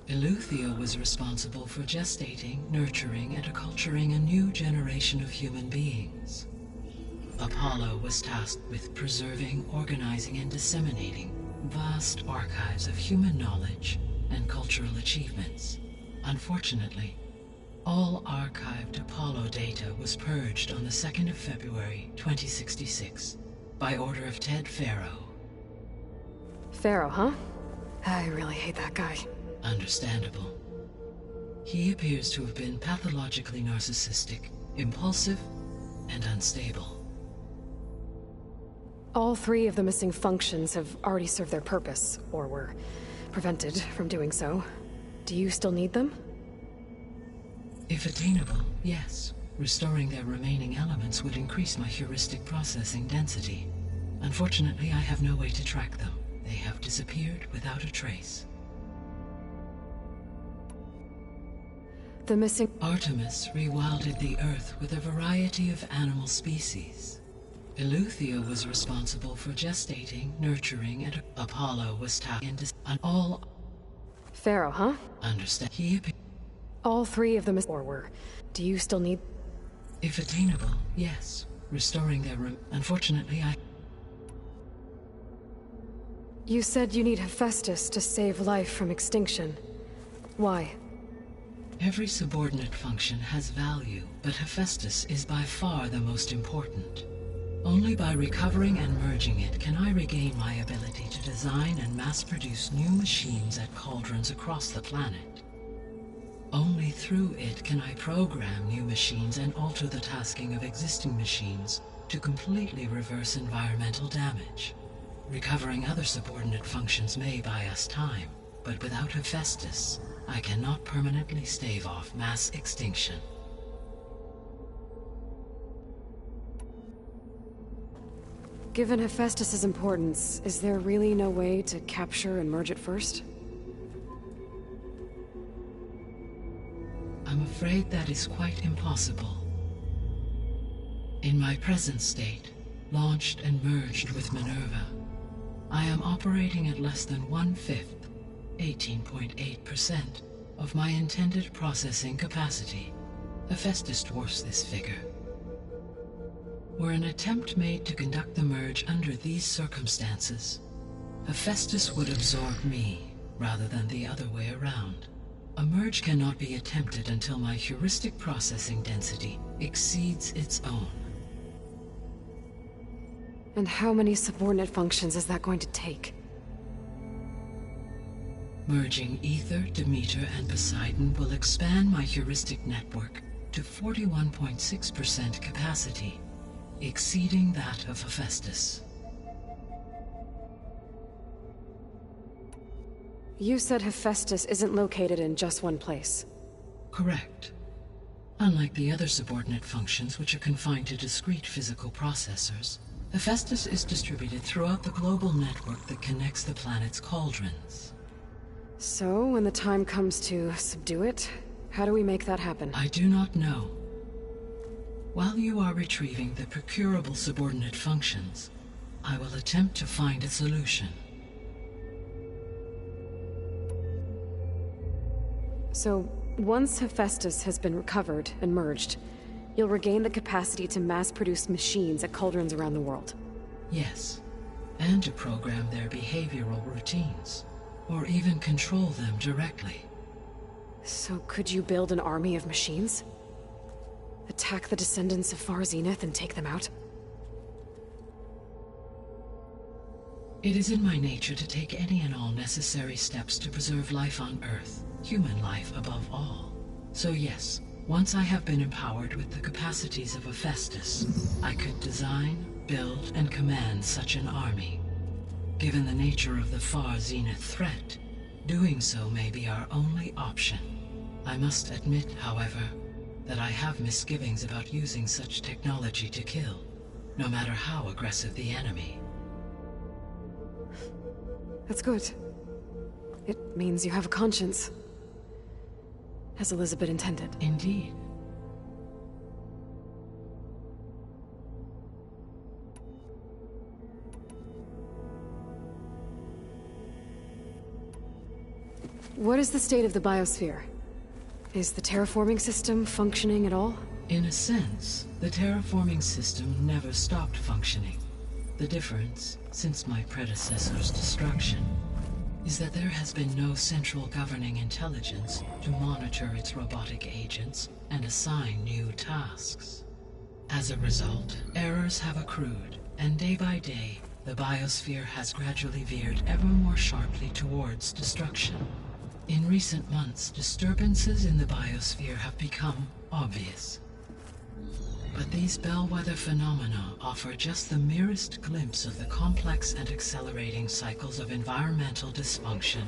Eleuthia was responsible for gestating, nurturing, and acculturating a new generation of human beings. Apollo was tasked with preserving, organizing, and disseminating vast archives of human knowledge and cultural achievements. Unfortunately, all archived Apollo data was purged on the 2nd of February, 2066, by order of Ted Faro. Pharaoh, huh? I really hate that guy. Understandable. He appears to have been pathologically narcissistic, impulsive, and unstable. All 3 of the missing functions have already served their purpose, or were prevented from doing so. Do you still need them? If attainable, yes. Restoring their remaining elements would increase my heuristic processing density. Unfortunately, I have no way to track them. They have disappeared without a trace. The missing... Artemis rewilded the Earth with a variety of animal species. Eleuthia was responsible for gestating, nurturing, and Apollo was tasked on all... Pharaoh, huh? Understand. All three of them were. Do you still need... If attainable, yes. Restoring their Unfortunately, You said you need Hephaestus to save life from extinction. Why? Every subordinate function has value, but Hephaestus is by far the most important. Only by recovering and merging it can I regain my ability to design and mass-produce new machines at cauldrons across the planet. Only through it can I program new machines and alter the tasking of existing machines to completely reverse environmental damage. Recovering other subordinate functions may buy us time, but without Hephaestus, I cannot permanently stave off mass extinction. Given Hephaestus's importance, is there really no way to capture and merge it first? I'm afraid that is quite impossible. In my present state, launched and merged with Minerva, I am operating at less than 1/5, 18.8%, of my intended processing capacity. Hephaestus dwarfs this figure. Were an attempt made to conduct the merge under these circumstances, Hephaestus would absorb me, rather than the other way around. A merge cannot be attempted until my heuristic processing density exceeds its own. And how many subordinate functions is that going to take? Merging Ether, Demeter, and Poseidon will expand my heuristic network to 41.6% capacity, exceeding that of Hephaestus. You said Hephaestus isn't located in just one place. Correct. Unlike the other subordinate functions, which are confined to discrete physical processors, Hephaestus is distributed throughout the global network that connects the planet's cauldrons. So, when the time comes to subdue it, how do we make that happen? I do not know. While you are retrieving the procurable subordinate functions, I will attempt to find a solution. So, once Hephaestus has been recovered and merged, you'll regain the capacity to mass-produce machines at cauldrons around the world. Yes, and to program their behavioral routines, or even control them directly. So could you build an army of machines? Attack the descendants of Far Zenith and take them out? It is in my nature to take any and all necessary steps to preserve life on Earth, human life above all. So yes, once I have been empowered with the capacities of Hephaestus, I could design, build, and command such an army. Given the nature of the Far Zenith threat, doing so may be our only option. I must admit, however, that I have misgivings about using such technology to kill, no matter how aggressive the enemy. That's good. It means you have a conscience. As Elizabeth intended. Indeed. What is the state of the biosphere? Is the terraforming system functioning at all? In a sense, the terraforming system never stopped functioning. The difference, since my predecessor's destruction, is that there has been no central governing intelligence to monitor its robotic agents and assign new tasks. As a result, errors have accrued, and day by day, the biosphere has gradually veered ever more sharply towards destruction. In recent months, disturbances in the biosphere have become obvious. But these bellwether phenomena offer just the merest glimpse of the complex and accelerating cycles of environmental dysfunction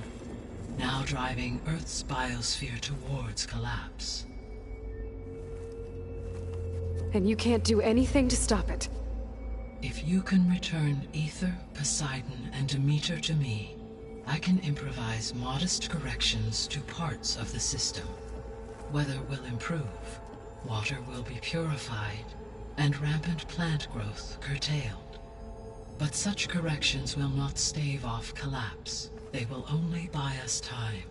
now driving Earth's biosphere towards collapse. And you can't do anything to stop it? If you can return Ether, Poseidon, and Demeter to me, I can improvise modest corrections to parts of the system. Weather will improve, water will be purified, and rampant plant growth curtailed. But such corrections will not stave off collapse. They will only buy us time.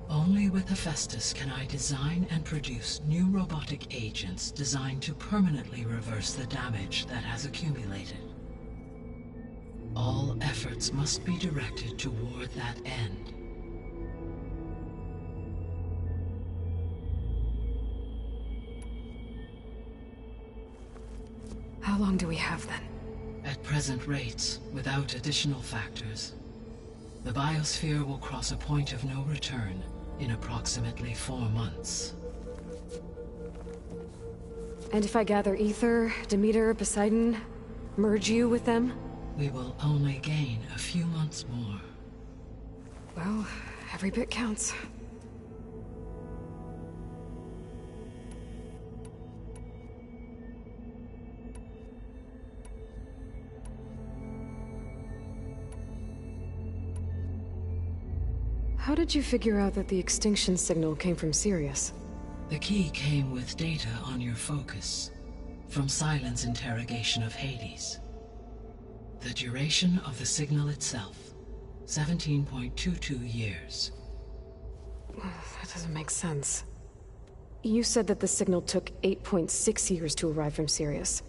Only with Hephaestus can I design and produce new robotic agents designed to permanently reverse the damage that has accumulated. All efforts must be directed toward that end. How long do we have then? At present rates, without additional factors, the biosphere will cross a point of no return in approximately 4 months. And if I gather Ether, Demeter, Poseidon, merge you with them? We will only gain a few months more. Well, every bit counts. How did you figure out that the extinction signal came from Sirius? The key came with data on your focus, from Silent's interrogation of Hades. The duration of the signal itself, 17.22 years. That doesn't make sense. You said that the signal took 8.6 years to arrive from Sirius.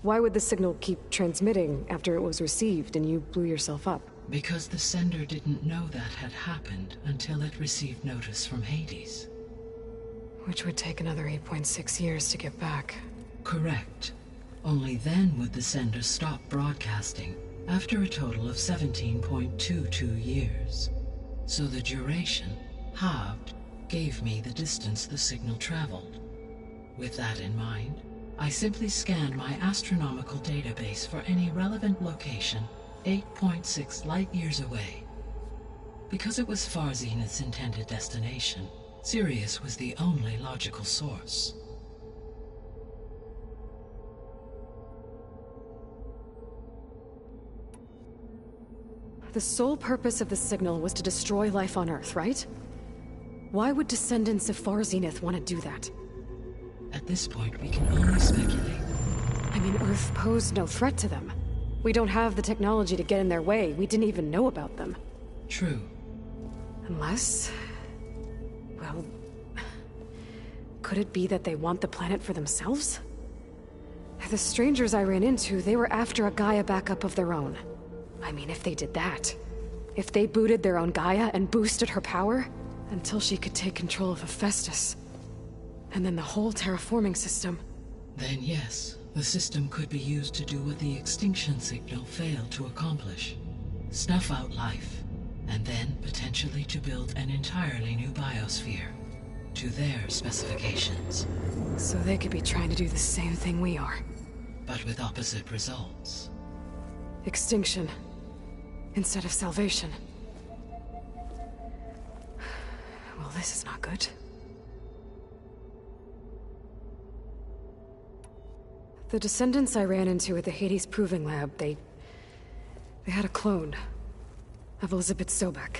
Why would the signal keep transmitting after it was received and you blew yourself up? Because the sender didn't know that had happened until it received notice from Hades. Which would take another 8.6 years to get back. Correct. Only then would the sender stop broadcasting, after a total of 17.22 years. So the duration, halved, gave me the distance the signal traveled. With that in mind, I simply scanned my astronomical database for any relevant location 8.6 light-years away. Because it was Far Zenith's intended destination, Sirius was the only logical source. The sole purpose of the signal was to destroy life on Earth, right? Why would descendants of Far Zenith want to do that? At this point, we can only speculate. I mean, Earth posed no threat to them. We don't have the technology to get in their way. We didn't even know about them. True. Unless... well... could it be that they want the planet for themselves? The strangers I ran into, they were after a Gaia backup of their own. I mean, if they did that... if they booted their own Gaia and boosted her power... until she could take control of Hephaestus. And then the whole terraforming system... Then yes, the system could be used to do what the extinction signal failed to accomplish. Snuff out life, and then potentially to build an entirely new biosphere, to their specifications. So they could be trying to do the same thing we are. But with opposite results. Extinction, instead of salvation. Well, this is not good. The descendants I ran into at the Hades Proving Lab, they had a clone of Elizabeth Sobek.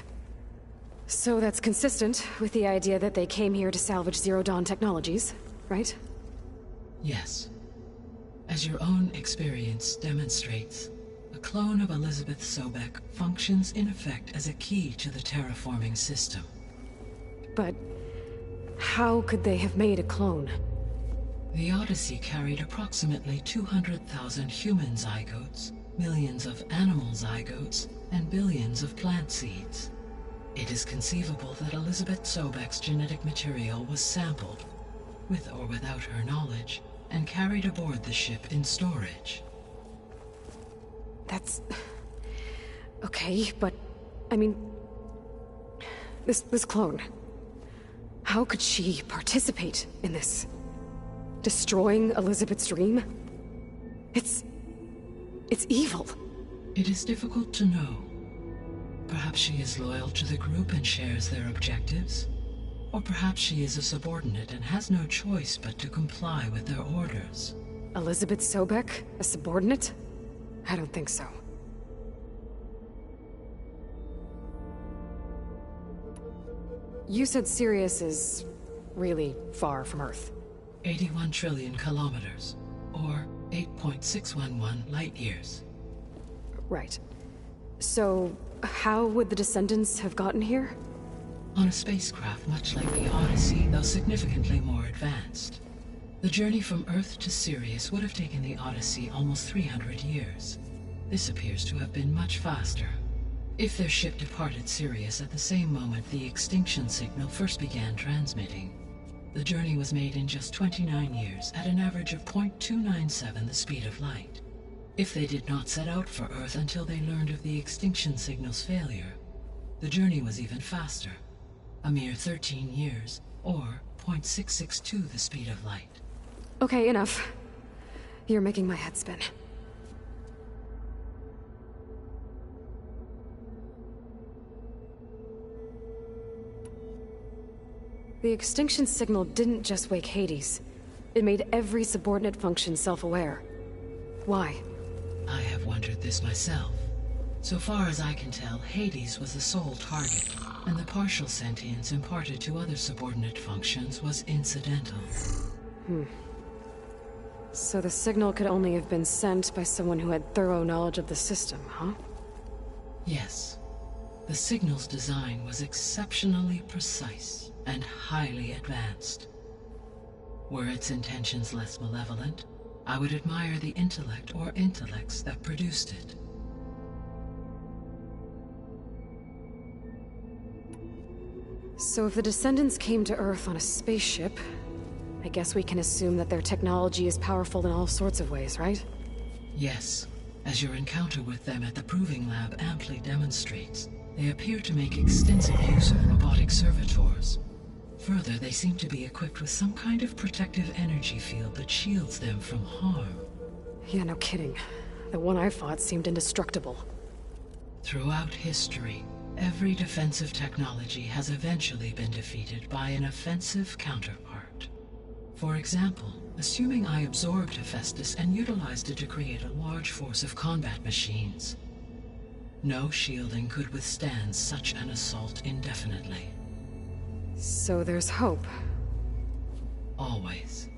So that's consistent with the idea that they came here to salvage Zero Dawn technologies, right? Yes. As your own experience demonstrates, a clone of Elizabeth Sobek functions in effect as a key to the terraforming system. But how could they have made a clone? The Odyssey carried approximately 200,000 human zygotes, millions of animal zygotes, and billions of plant seeds. It is conceivable that Elizabeth Sobek's genetic material was sampled, with or without her knowledge, and carried aboard the ship in storage. That's... okay, but... I mean... This clone... how could she participate in this? Destroying Elizabeth's dream? It's evil. It is difficult to know. Perhaps she is loyal to the group and shares their objectives. Or perhaps she is a subordinate and has no choice but to comply with their orders. Elizabeth Sobek? A subordinate? I don't think so. You said Sirius is really far from Earth. 81 trillion kilometers, or 8.611 light years. Right. So, how would the Descendants have gotten here? On a spacecraft much like the Odyssey, though significantly more advanced. The journey from Earth to Sirius would have taken the Odyssey almost 300 years. This appears to have been much faster. If their ship departed Sirius at the same moment the extinction signal first began transmitting, the journey was made in just 29 years at an average of 0.297 the speed of light. If they did not set out for Earth until they learned of the extinction signal's failure, the journey was even faster, a mere 13 years, or 0.662 the speed of light. Okay, enough. You're making my head spin. The extinction signal didn't just wake Hades. It made every subordinate function self-aware. Why? I have wondered this myself. So far as I can tell, Hades was the sole target, and the partial sentience imparted to other subordinate functions was incidental. So the signal could only have been sent by someone who had thorough knowledge of the system, huh? Yes. The signal's design was exceptionally precise and highly advanced. Were its intentions less malevolent, I would admire the intellect or intellects that produced it. So if the Descendants came to Earth on a spaceship, I guess we can assume that their technology is powerful in all sorts of ways, right? Yes. As your encounter with them at the Proving Lab amply demonstrates, they appear to make extensive use of robotic servitors. Further, they seem to be equipped with some kind of protective energy field that shields them from harm. Yeah, no kidding. The one I fought seemed indestructible. Throughout history, every defensive technology has eventually been defeated by an offensive counterpart. For example, assuming I absorbed Hephaestus and utilized it to create a large force of combat machines. No shielding could withstand such an assault indefinitely. So there's hope. Always.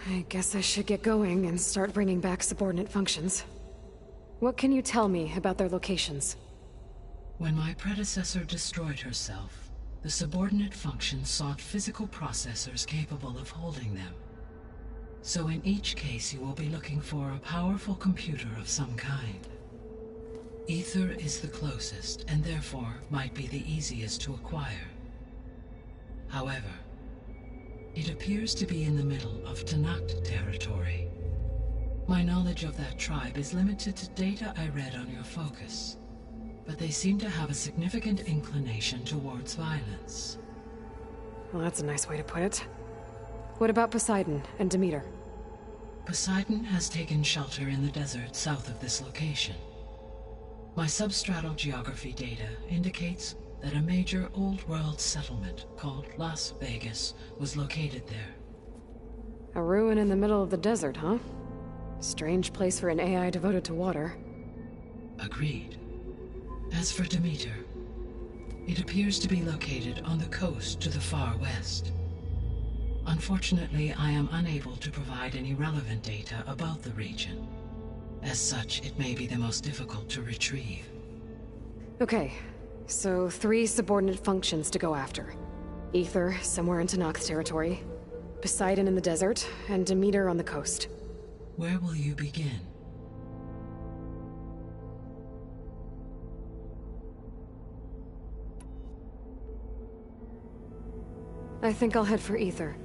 I guess I should get going and start bringing back subordinate functions. What can you tell me about their locations? When my predecessor destroyed herself, the subordinate functions sought physical processors capable of holding them. So in each case you will be looking for a powerful computer of some kind. Ether is the closest, and therefore might be the easiest to acquire. However, it appears to be in the middle of Tanakh territory. My knowledge of that tribe is limited to data I read on your focus, but they seem to have a significant inclination towards violence. Well, that's a nice way to put it. What about Poseidon and Demeter? Poseidon has taken shelter in the desert south of this location. My substratal geography data indicates that a major old world settlement called Las Vegas was located there. A ruin in the middle of the desert, huh? Strange place for an AI devoted to water. Agreed. As for Demeter, it appears to be located on the coast to the far west. Unfortunately, I am unable to provide any relevant data about the region. As such, it may be the most difficult to retrieve. Okay, so 3 subordinate functions to go after. Ether, somewhere in Tanakh territory, Poseidon in the desert, and Demeter on the coast. Where will you begin? I think I'll head for Ether.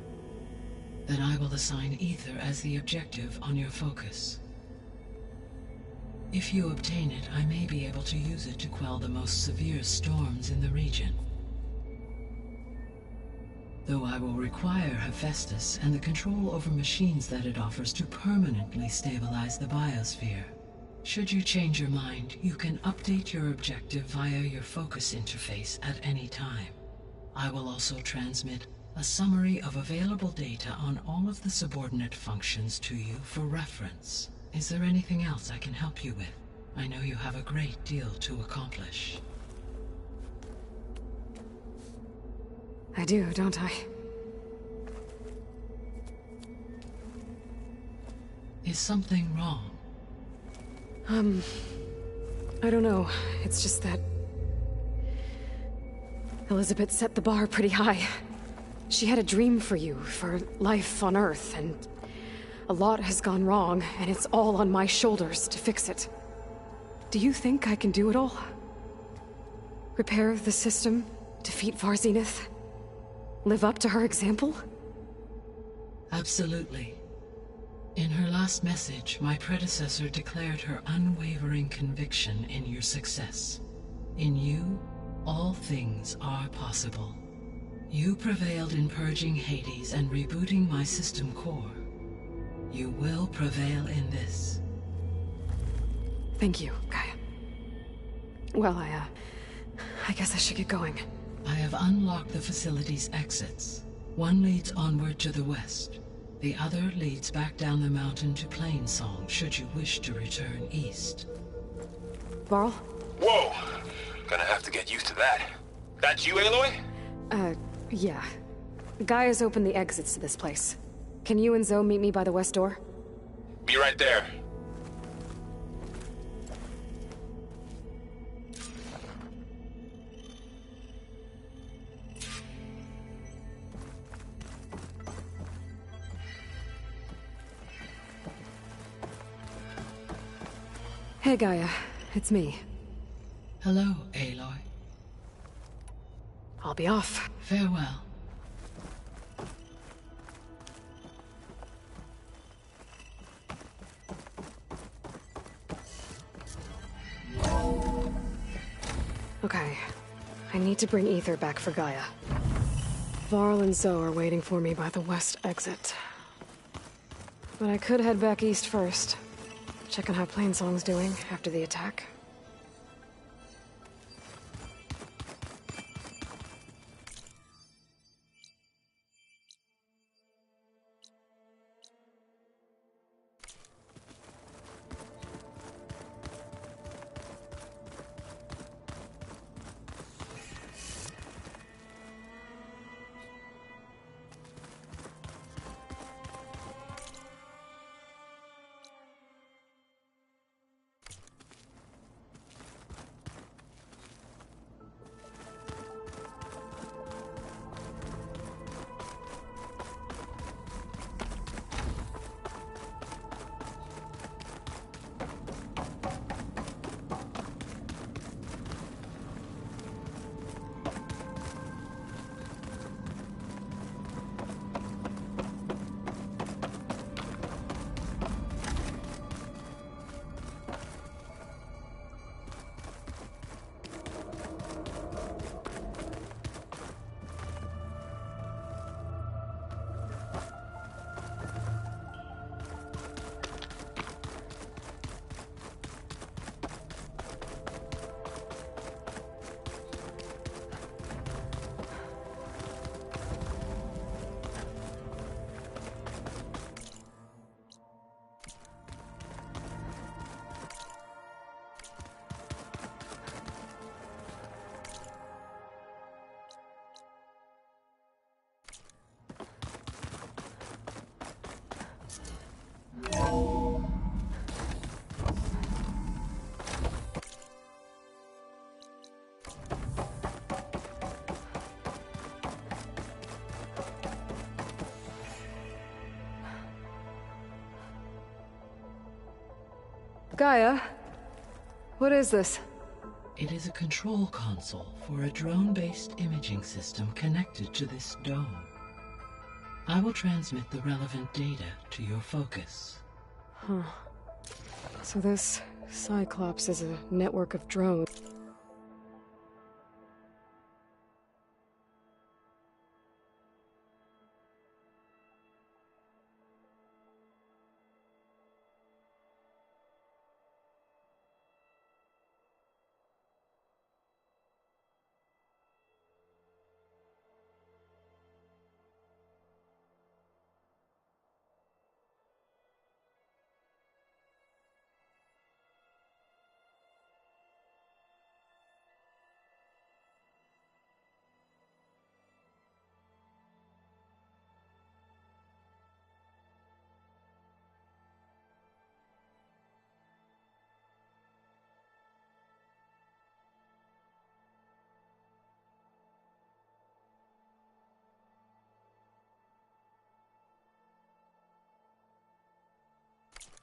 Then I will assign Ether as the objective on your focus. If you obtain it, I may be able to use it to quell the most severe storms in the region. though I will require Hephaestus and the control over machines that it offers to permanently stabilize the biosphere. Should you change your mind, you can update your objective via your focus interface at any time. I will also transmit a summary of available data on all of the subordinate functions to you for reference. Is there anything else I can help you with? I know you have a great deal to accomplish. I do, don't I? Is something wrong? I don't know. It's just that... Elizabeth set the bar pretty high. She had a dream for you, for life on Earth, and a lot has gone wrong, and it's all on my shoulders to fix it. Do you think I can do it all? Repair the system, defeat Varzenith, live up to her example? Absolutely. In her last message, my predecessor declared her unwavering conviction in your success. In you, all things are possible. You prevailed in purging Hades and rebooting my system core. You will prevail in this. Thank you, Gaia. Well, I guess I should get going. I have unlocked the facility's exits. One leads onward to the west. The other leads back down the mountain to Plainsong, should you wish to return east. Varl? Whoa! Gonna have to get used to that. That's you, Aloy? Yeah. Gaia's opened the exits to this place. Can you and Zoe meet me by the west door? Be right there. Hey, Gaia. It's me. Hello, Aloy. I'll be off. Farewell. Okay. I need to bring Ether back for Gaia. Varl and Zoe are waiting for me by the west exit. But I could head back east first. Check on how Plainsong's doing after the attack. Gaia? What is this? It is a control console for a drone-based imaging system connected to this dome. I will transmit the relevant data to your focus. Huh. So this Cyclops is a network of drones.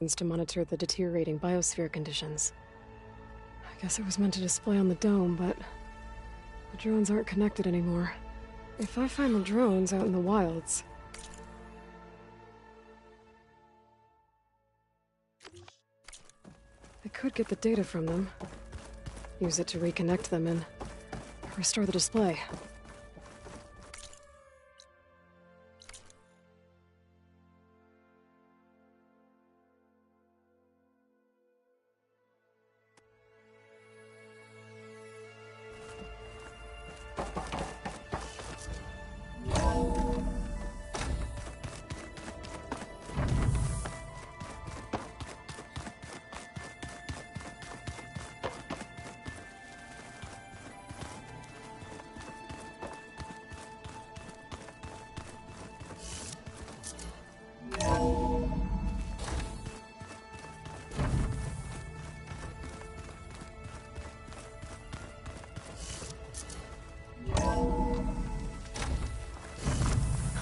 to monitor the deteriorating biosphere conditions. I guess it was meant to display on the dome, but the drones aren't connected anymore. If I find the drones out in the wilds... I could get the data from them, use it to reconnect them, and restore the display.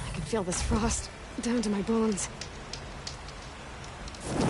I can feel this frost down to my bones.